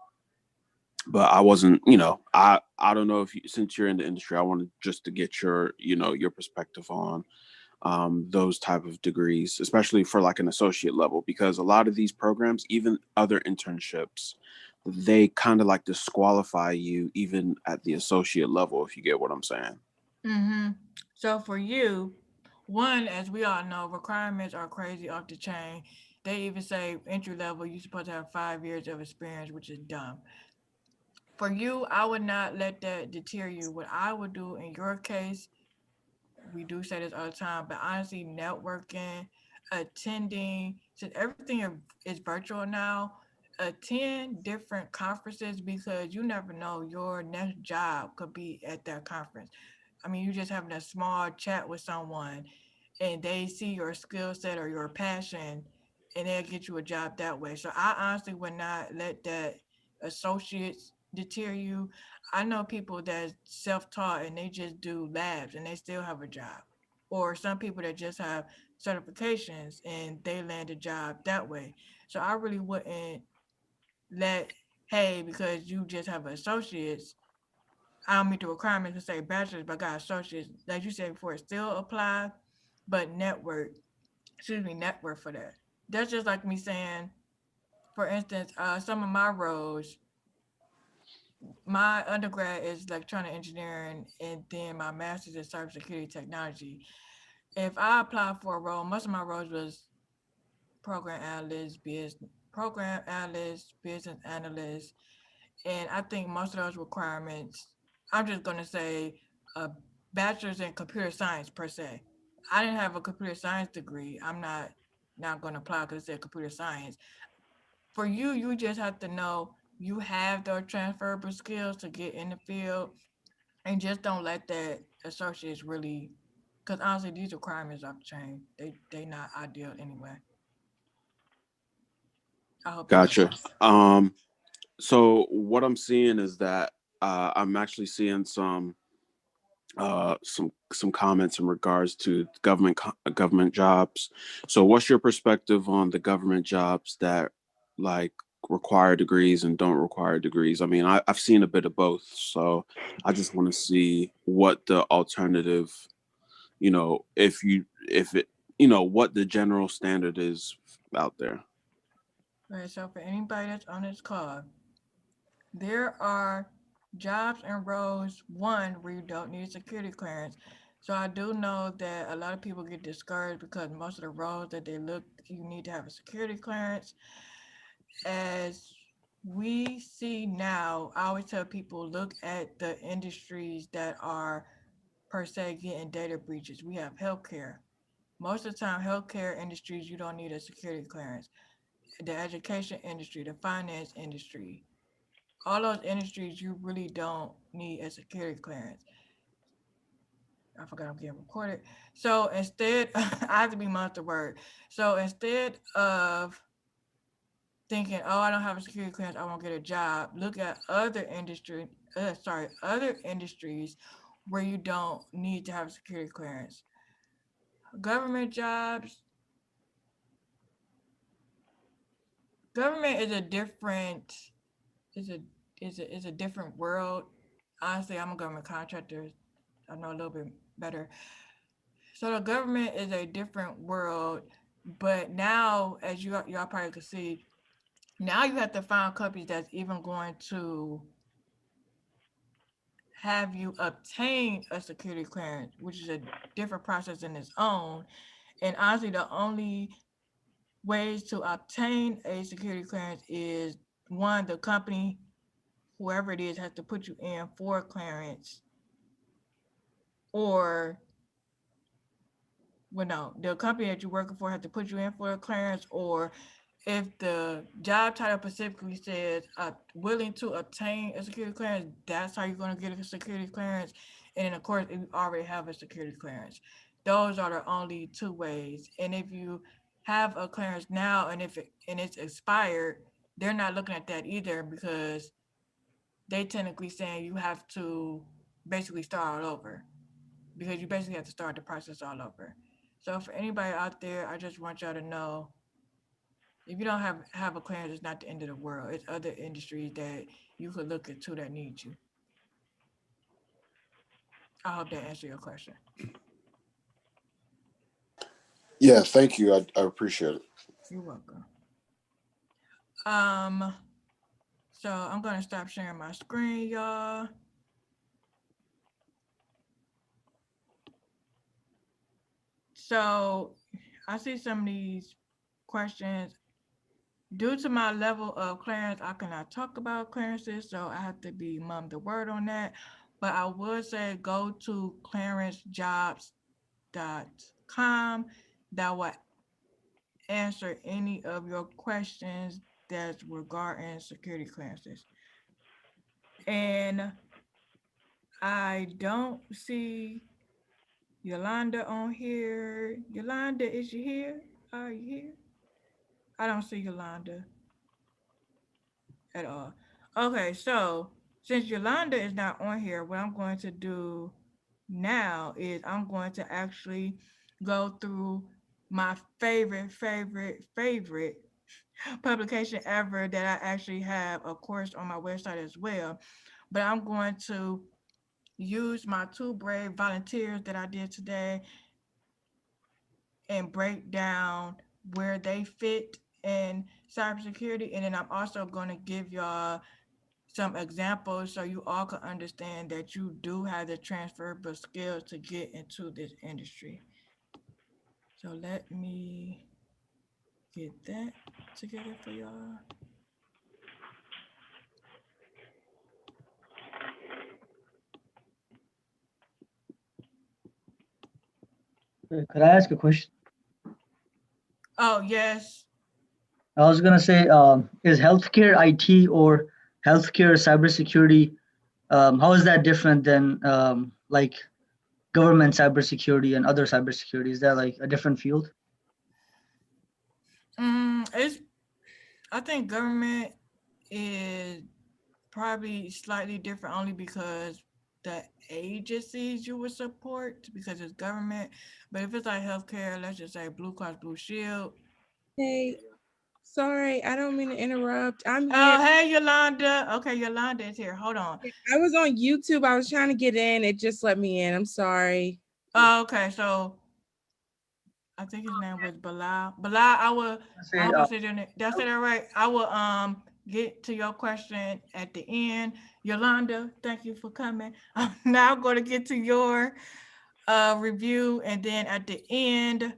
but I wasn't, I don't know if since you're in the industry, I wanted just to get your perspective on those type of degrees, especially for like an associate level, because a lot of these programs, even other internships, they kind of like disqualify you even at the associate level, if you get what I'm saying. Mm-hmm. So for you, one, as we all know, requirements are crazy off the chain. They even say entry level, you're supposed to have 5 years of experience, which is dumb. For you, I would not let that deter you. What I would do in your case, we do say this all the time, but honestly, networking, attending, since everything is virtual now, attend different conferences because you never know your next job could be at that conference. I mean, you just having a small chat with someone and they see your skill set or your passion and they'll get you a job that way. So I honestly would not let that associates deter you. I know people that self-taught and they just do labs and they still have a job. Or some people that just have certifications and they land a job that way. So I really wouldn't let, hey, because you just have associates, I don't meet the requirements to say bachelor's, but I got associates. Like you said before, it still apply, but network for that. That's just like me saying, for instance, some of my roles, my undergrad is electronic engineering, and then my master's is cybersecurity technology. If I applied for a role, most of my roles was program analyst, business analyst, and I think most of those requirements, I'm just gonna say a bachelor's in computer science per se. I didn't have a computer science degree. I'm not gonna apply because it said computer science. For you, you just have to know you have those transferable skills to get in the field, and just don't let that associates really, because honestly, these requirements off the chain, they not ideal anyway. I hope that Gotcha. answers. So what I'm seeing is that I'm actually seeing some comments in regards to government jobs. So what's your perspective on the government jobs that like require degrees and don't require degrees? I mean, I've seen a bit of both, so I just want to see what the alternative, if it, what the general standard is out there. Right, so for anybody that's on this call, there are jobs and roles, one, where you don't need security clearance. So I do know that a lot of people get discouraged because most of the roles that they look, you need to have a security clearance. As we see now, I always tell people look at the industries that are per se getting data breaches. We have healthcare. Most of the time, healthcare industries, you don't need a security clearance. The education industry, the finance industry, all those industries, you really don't need a security clearance. I forgot I'm getting recorded. So instead, I have to be monster word. So instead of thinking, oh, I don't have a security clearance, I won't get a job, look at other industries where you don't need to have a security clearance. Government jobs, government is a different, is a is a different world. Honestly, I'm a government contractor. I know a little bit better. So the government is a different world, but now, as y'all probably could see, now you have to find companies that's even going to have you obtain a security clearance, which is a different process in its own. And honestly, the only ways to obtain a security clearance is one, the company, whoever it is, has to put you in for clearance, or well, no, the company that you're working for has to put you in for a clearance, or if the job title specifically says willing to obtain a security clearance, that's how you're going to get a security clearance. And then, of course, if you already have a security clearance, those are the only two ways. And if you have a clearance now and it's expired, they're not looking at that either because they technically saying you have to basically start all over because you basically have to start the process all over. So for anybody out there, I just want y'all to know if you don't have a clearance, it's not the end of the world. It's other industries that you could look into that need you. I hope that answered your question. Yeah, thank you. I appreciate it. You're welcome. Um, so I'm gonna stop sharing my screen, y'all. So I see some of these questions. Due to my level of clearance, I cannot talk about clearances, so I have to be mum the word on that. But I would say go to clearancejobs.com. That will answer any of your questions that's regarding security clearances. And I don't see Yolanda on here. Yolanda, is you here? Are you here? I don't see Yolanda at all. Okay, so since Yolanda is not on here, what I'm going to do now is I'm going to actually go through my favorite publication ever that I actually have a course on my website as well. But I'm going to use my two brave volunteers that I did today and break down where they fit in cybersecurity. And then I'm also going to give y'all some examples so you all can understand that you do have the transferable skills to get into this industry. So let me get that together for y'all. Could I ask a question? Oh, yes. I was gonna say, is healthcare IT or healthcare cybersecurity, how is that different than like government cybersecurity and other cybersecurity? Is that like a different field? It's, I think government is probably slightly different only because the agencies you would support because it's government. But if it's like healthcare, let's just say Blue Cross Blue Shield. Hey, sorry, I don't mean to interrupt. I'm here. Oh, hey, Yolanda. Okay, Yolanda is here. Hold on. I was on YouTube. I was trying to get in. It just let me in. I'm sorry. Oh, okay, so I think his name was Bilal. Bilal, I Say, hope I said your name. Did I say that right? I will get to your question at the end. Yolanda, thank you for coming. I'm now going to get to your review, and then at the end,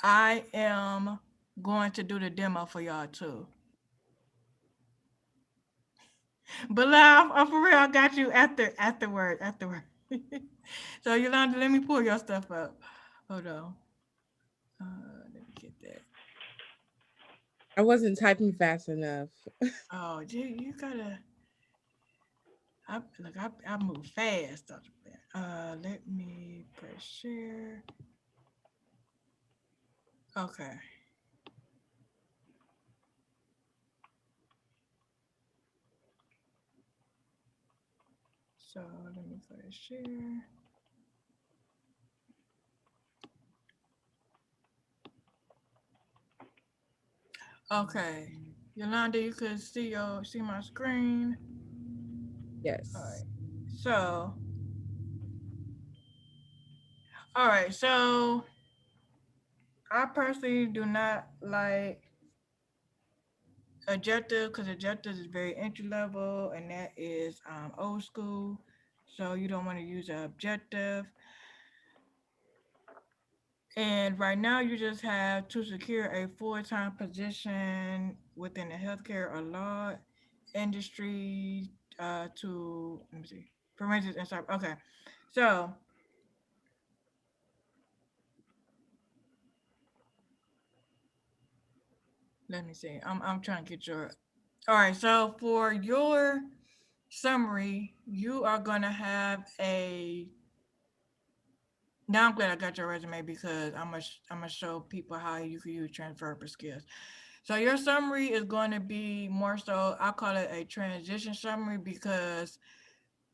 I am going to do the demo for y'all too. Bilal, I'm for real. I got you afterward. So Yolanda, let me pull your stuff up. Hold on. Let me get that. I wasn't typing fast enough. Oh, you gotta. I move fast. Let me press share. Okay. So let me press share. Okay, Yolanda, you could see my screen. Yes. All right. So, all right. So I personally do not like objective because objective is very entry level and that is old school. So you don't want to use an objective. And right now you just have to secure a full-time position within the healthcare or law industry to, let me see, forensics and cyber. Okay. So let me see. I'm trying to get your, all right. So for your summary, you are gonna have a, now I'm glad I got your resume because I'm gonna show people how you can use transferable skills. So your summary is going to be more so, I call it a transition summary because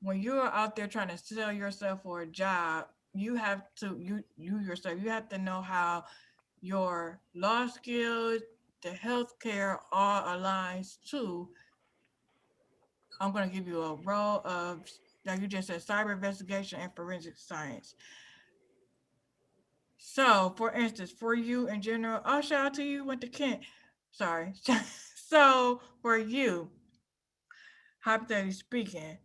when you're out there trying to sell yourself for a job, you have to, you yourself, you have to know how your law skills, the healthcare all aligns to. I'm going to give you a role of, like you just said, cyber investigation and forensic science. So, for instance, for you in general, oh, shout out to you, went to Kent. Sorry. So, for you, hypothetically speaking,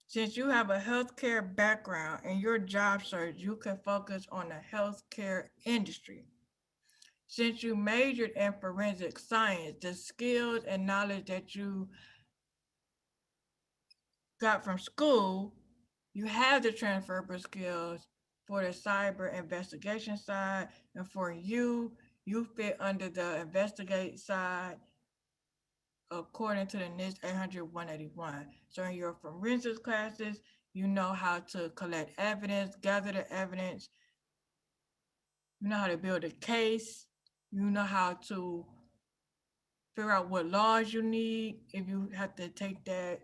Since you have a healthcare background in your job search, you can focus on the healthcare industry. Since you majored in forensic science, the skills and knowledge that you got from school, you have the transferable skills for the cyber investigation side. And for you, you fit under the investigate side according to the NIST 800-181. So in your forensics classes, you know how to collect evidence, gather the evidence, you know how to build a case, you know how to figure out what laws you need if you have to take that.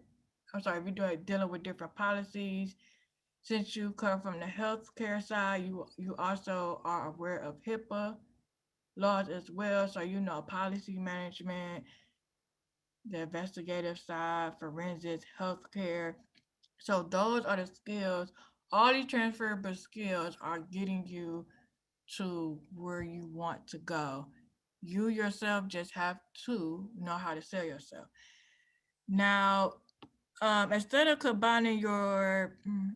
I'm sorry, if you're dealing with different policies. Since you come from the healthcare side, you also are aware of HIPAA laws as well. So you know policy management, the investigative side, forensics, healthcare. So those are the skills. All these transferable skills are getting you to where you want to go. You yourself just have to know how to sell yourself. Now, instead of combining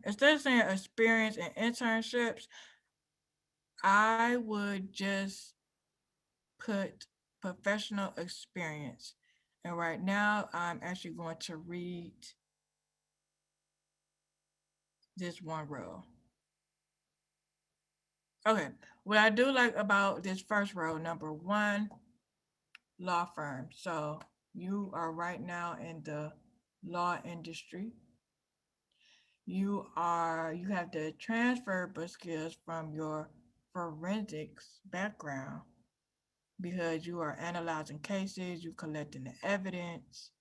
instead of saying experience and internships, I would just put professional experience. And right now, I'm actually going to read this one row. Okay, what I do like about this first row, number one, law firm. So you are right now in the law industry. You have the transferable skills from your forensics background because you are analyzing cases, you collecting the evidence,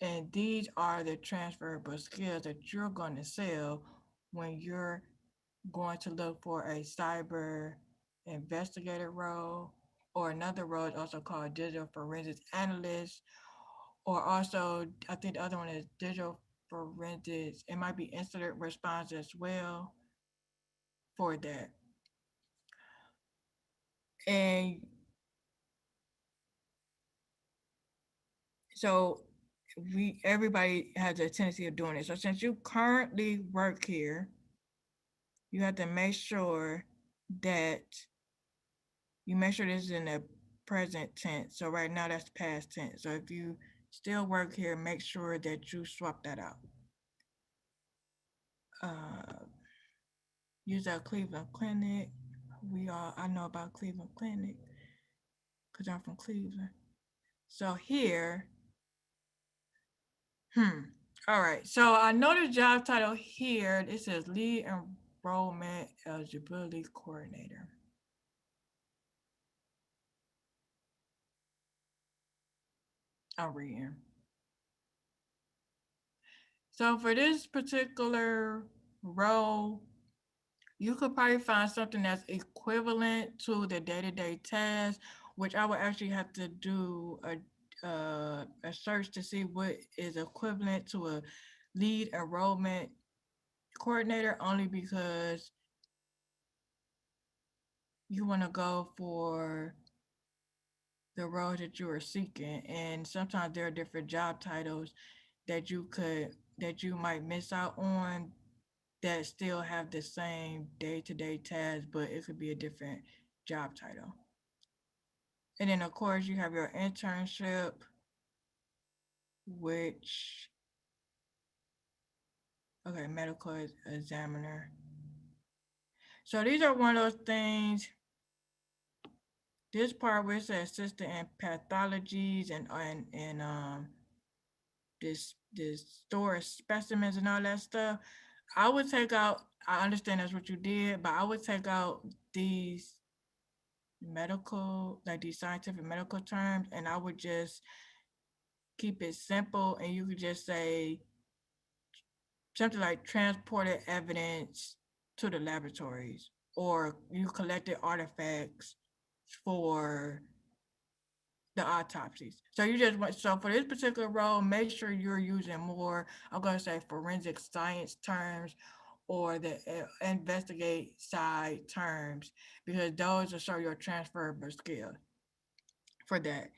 and these are the transferable skills that you're going to sell when you're going to look for a cyber investigator role, or another role is also called digital forensics analyst, or also I think the other one is digital forensics. It might be incident response as well for that. And so everybody has a tendency of doing it. So since you currently work here, you have to make sure that you make sure this is in the present tense. So right now that's past tense. So if you still work here, make sure that you swap that out. Use our Cleveland Clinic. I know about Cleveland Clinic because I'm from Cleveland. So here, all right. So I know the job title here, it says lead enrollment eligibility coordinator. I'm reading. So for this particular role, you could probably find something that's equivalent to the day-to-day task, which I would actually have to do a search to see what is equivalent to a lead enrollment coordinator, only because you want to go for the role that you are seeking, and sometimes there are different job titles that you might miss out on that still have the same day-to-day tasks, but it could be a different job title. And then of course you have your internship, which, okay, medical examiner. So these are one of those things, this part where it says assistant in pathologies and this store specimens and all that stuff. I would take out, I understand that's what you did, but I would take out these medical, like these scientific medical terms, and I would just keep it simple, and you could just say something like transported evidence to the laboratories, or you collected artifacts for the autopsies. So you just want, so for this particular role, make sure you're using more, I'm going to say forensic science terms or the investigate side terms, because those will show your transferable skill for that.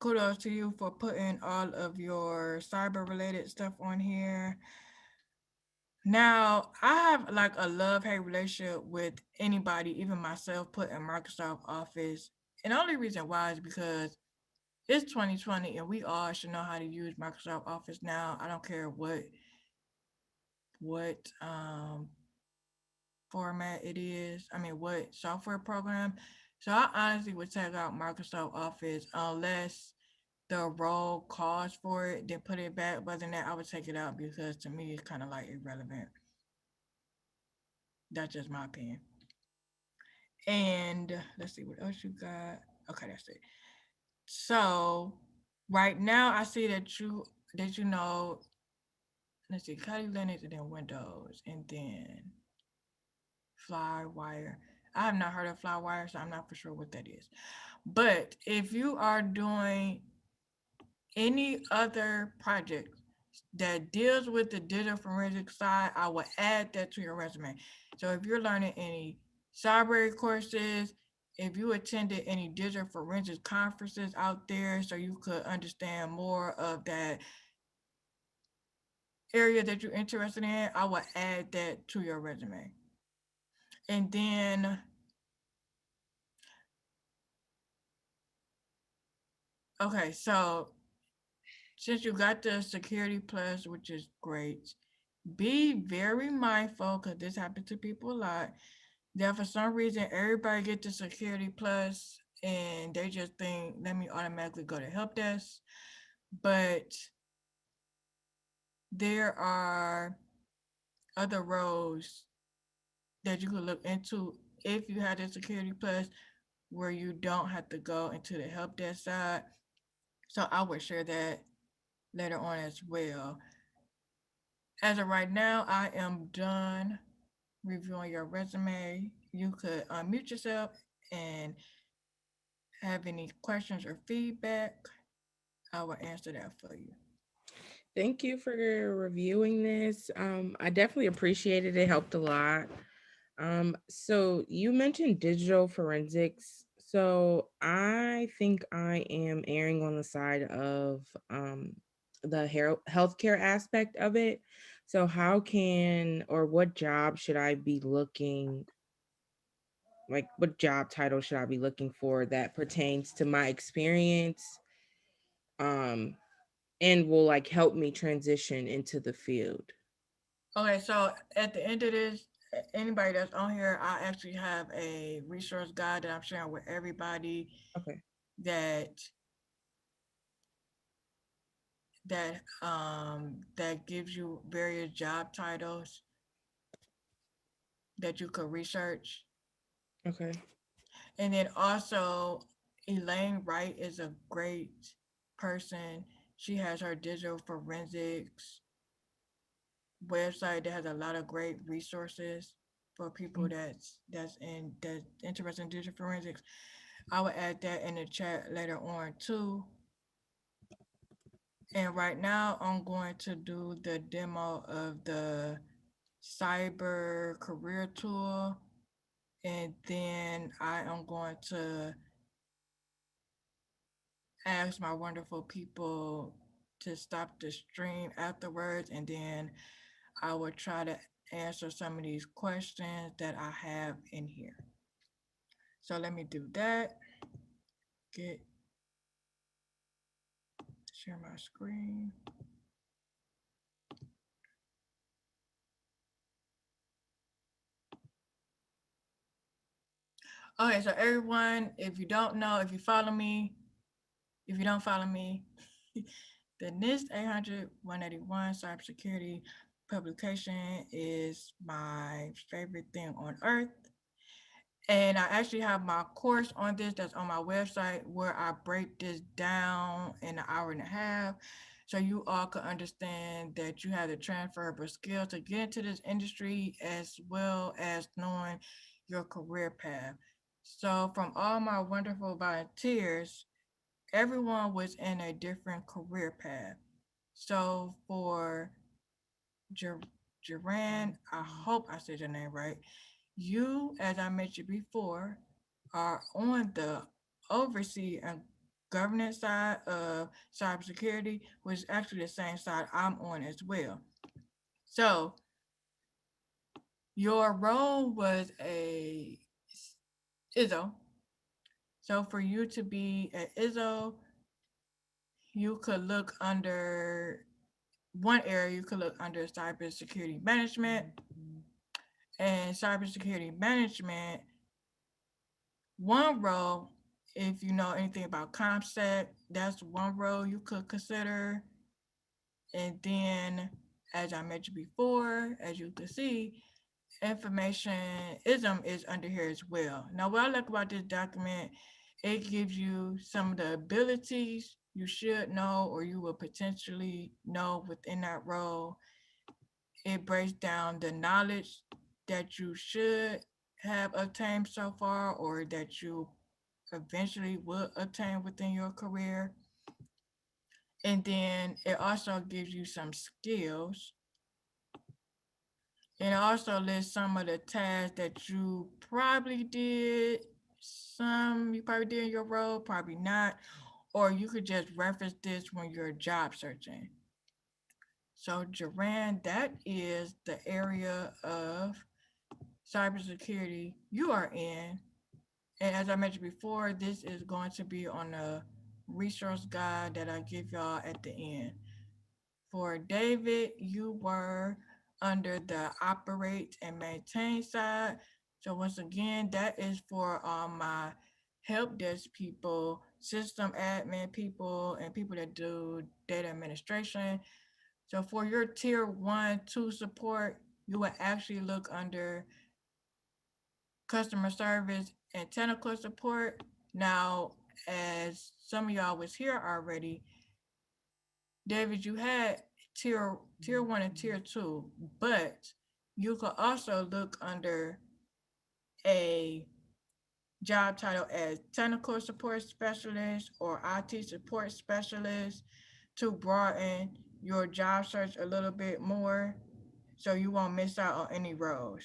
kudos to you for putting all of your cyber related stuff on here. Now, I have like a love-hate relationship with anybody, even myself, putting Microsoft Office. And the only reason why is because it's 2020 and we all should know how to use Microsoft Office now. I don't care what format it is. I mean, what software program. So I honestly would take out Microsoft Office unless the role calls for it, then put it back. But than that, I would take it out because to me it's kind of like irrelevant. That's just my opinion. And let's see what else you got. Okay, that's it. So right now I see that you know, let's see, Kali Linux and then Windows and then Flywire. I have not heard of Flywire, so I'm not for sure what that is. But if you are doing any other project that deals with the digital forensic side, I will add that to your resume. So if you're learning any cyber courses, if you attended any digital forensic conferences out there so you could understand more of that area that you're interested in, I will add that to your resume. And then, okay, so since you got the Security Plus, which is great, be very mindful because this happens to people a lot. That for some reason everybody get the Security Plus and they just think let me automatically go to help desk. But there are other roles that you could look into if you had the Security Plus where you don't have to go into the help desk side. So I would share that later on as well. As of right now, I am done reviewing your resume. You could unmute yourself and have any questions or feedback. I will answer that for you. Thank you for reviewing this. I definitely appreciated it. It helped a lot. So you mentioned digital forensics. So I think I am erring on the side of the healthcare aspect of it. So how can or what job should I be looking like what job title should I be looking for that pertains to my experience um and will like help me transition into the field? Okay, so at the end of this, anybody that's on here, I actually have a resource guide that I'm sharing with everybody Okay. that that gives you various job titles that you could research. Okay. And then also Elaine Wright is a great person. She has her digital forensics website that has a lot of great resources for people that's interested in digital forensics. I will add that in the chat later on too. And right now I'm going to do the demo of the cyber career tool. And then I am going to ask my wonderful people to stop the stream afterwards. And then I will try to answer some of these questions that I have in here. So let me do that. Share my screen. Okay, so everyone, if you don't know, if you follow me, if you don't follow me, the NIST 800-181 Cybersecurity Publication is my favorite thing on earth. And I actually have my course on this that's on my website where I break this down in an hour and a half. So you all can understand that you have the transferable skills to get into this industry as well as knowing your career path. So from all my wonderful volunteers, everyone was in a different career path. So for Jaran, I hope I said your name right. You, as I mentioned before, are on the oversee and governance side of cybersecurity, which is actually the same side I'm on as well. So your role was a ISO. So for you to be an ISO, you could look under one area, you could look under cybersecurity management. And cybersecurity management, one role, if you know anything about CompSec, that's one role you could consider. And then, as I mentioned before, as you can see, informationism is under here as well. Now, what I like about this document, it gives you some of the abilities you should know or you will potentially know within that role. It breaks down the knowledge that you should have obtained so far or that you eventually will obtain within your career. And then it also gives you some skills. And it also lists some of the tasks that you probably did. Some you probably did in your role, probably not. Or you could just reference this when you're job searching. So Joran, that is the area of cybersecurity you are in. And as I mentioned before, this is going to be on a resource guide that I give y'all at the end. For David, you were under the operate and maintain side. So once again, that is for my help desk people, system admin people, and people that do data administration. So for your tier 1, 2 support, you would actually look under customer service and technical support. Now, as some of y'all was here already, David, you had tier 1 and tier 2, but you could also look under a job title as technical support specialist or IT support specialist to broaden your job search a little bit more so you won't miss out on any roles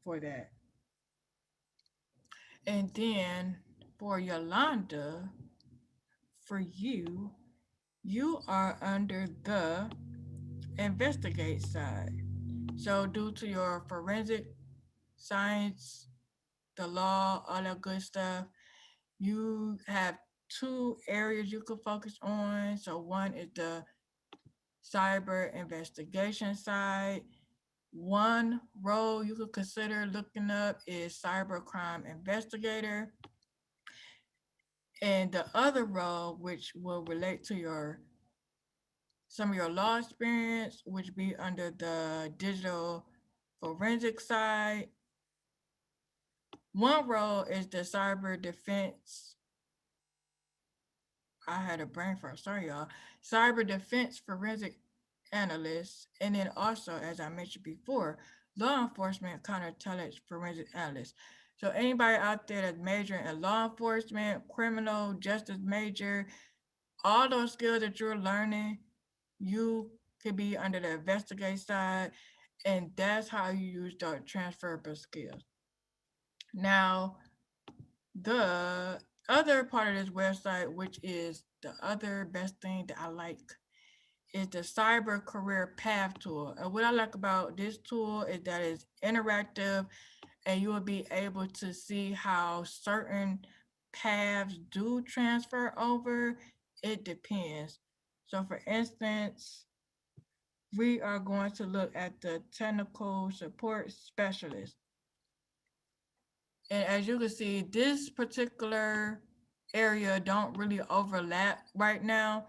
for that. And then for Yolanda, for you, you are under the investigate side. So due to your forensic science, the law, all that good stuff, you have two areas you could focus on. So one is the cyber investigation side. One role you could consider looking up is cybercrime investigator. And the other role, which will relate to some of your law experience, which be under the digital forensic side. One role is the cyber defense. I had a brain fart, sorry y'all. Cyber defense forensic analyst. And then also, as I mentioned before, law enforcement counterintelligence forensic analyst. So anybody out there that's majoring in law enforcement, criminal justice major, all those skills that you're learning, you could be under the investigate side, and that's how you use the transferable skills. Now, the other part of this website, which is the other best thing that I like, is the Cyber Career Path tool. And what I like about this tool is that it's interactive and you will be able to see how certain paths do transfer over. It depends. So for instance, we are going to look at the technical support specialist. And as you can see, this particular area don't really overlap right now.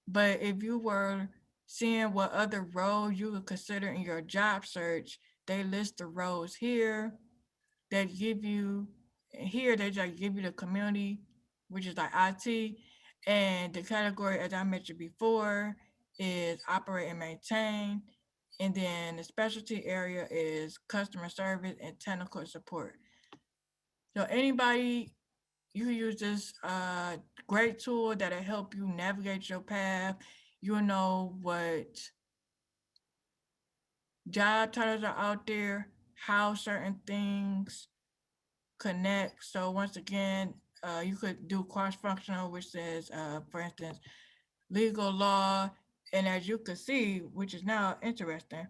But if you were seeing what other roles you would consider in your job search, they list the roles here that give you, here they just give you the community, which is like IT. And the category, as I mentioned before, is operate and maintain. And then the specialty area is customer service and technical support. So anybody, you can use this great tool that'll help you navigate your path. You'll know what job titles are out there, how certain things connect. So once again, You could do cross-functional, which says, for instance, legal law. And as you can see, which is now interesting,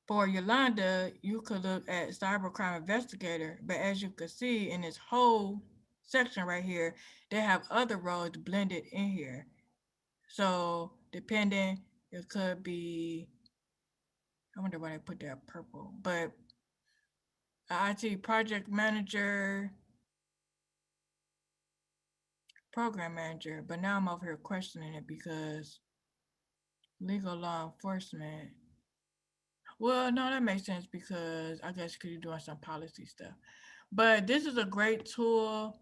for Yolanda, you could look at cybercrime investigator, but as you can see in this whole section right here, they have other roles blended in here. So depending, it could be, I wonder why they put that purple, but IT project manager, program manager, but now I'm over here questioning it because legal law enforcement. Well, no, that makes sense because I guess because you're doing some policy stuff. But this is a great tool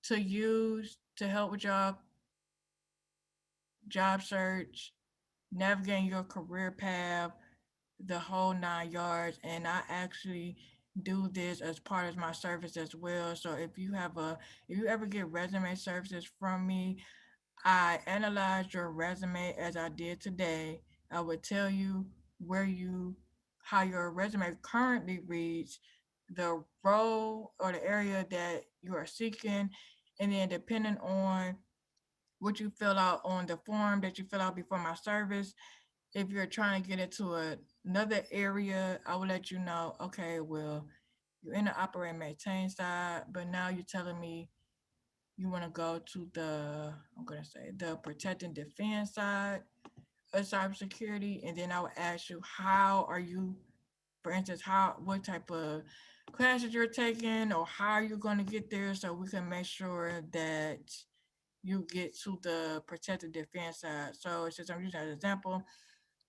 to use to help with your job search, navigating your career path, the whole 9 yards. And I actually do this as part of my service as well. So if you ever get resume services from me, I analyze your resume as I did today. I would tell you how your resume currently reads, the role or the area that you are seeking, and then depending on what you fill out on the form that you fill out before my service, if you're trying to get into another area, I will let you know, okay, well, you're in the operate and maintain side, but now you're telling me you want to go to the protect and defend side of cybersecurity. And then I would ask you, how are you, for instance, what type of classes you're taking or how are you going to get there so we can make sure that you get to the protect and defend side. So since I'm using an example,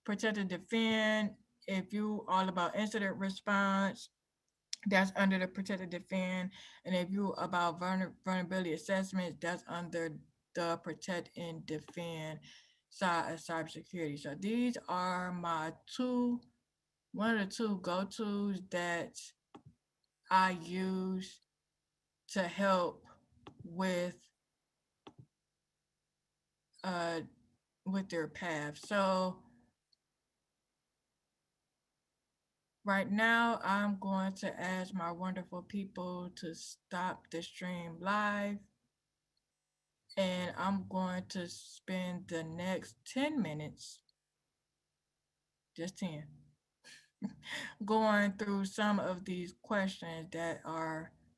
protect and defend, if you all about incident response, that's under the protect and defend. And if you about vulnerability assessment, that's under the protect and defend side of cybersecurity. So these are my one of the two go-tos that I use to help with uh with their path. So right now I'm going to ask my wonderful people to stop the stream live, and I'm going to spend the next 10 minutes, just 10, going through some of these questions that are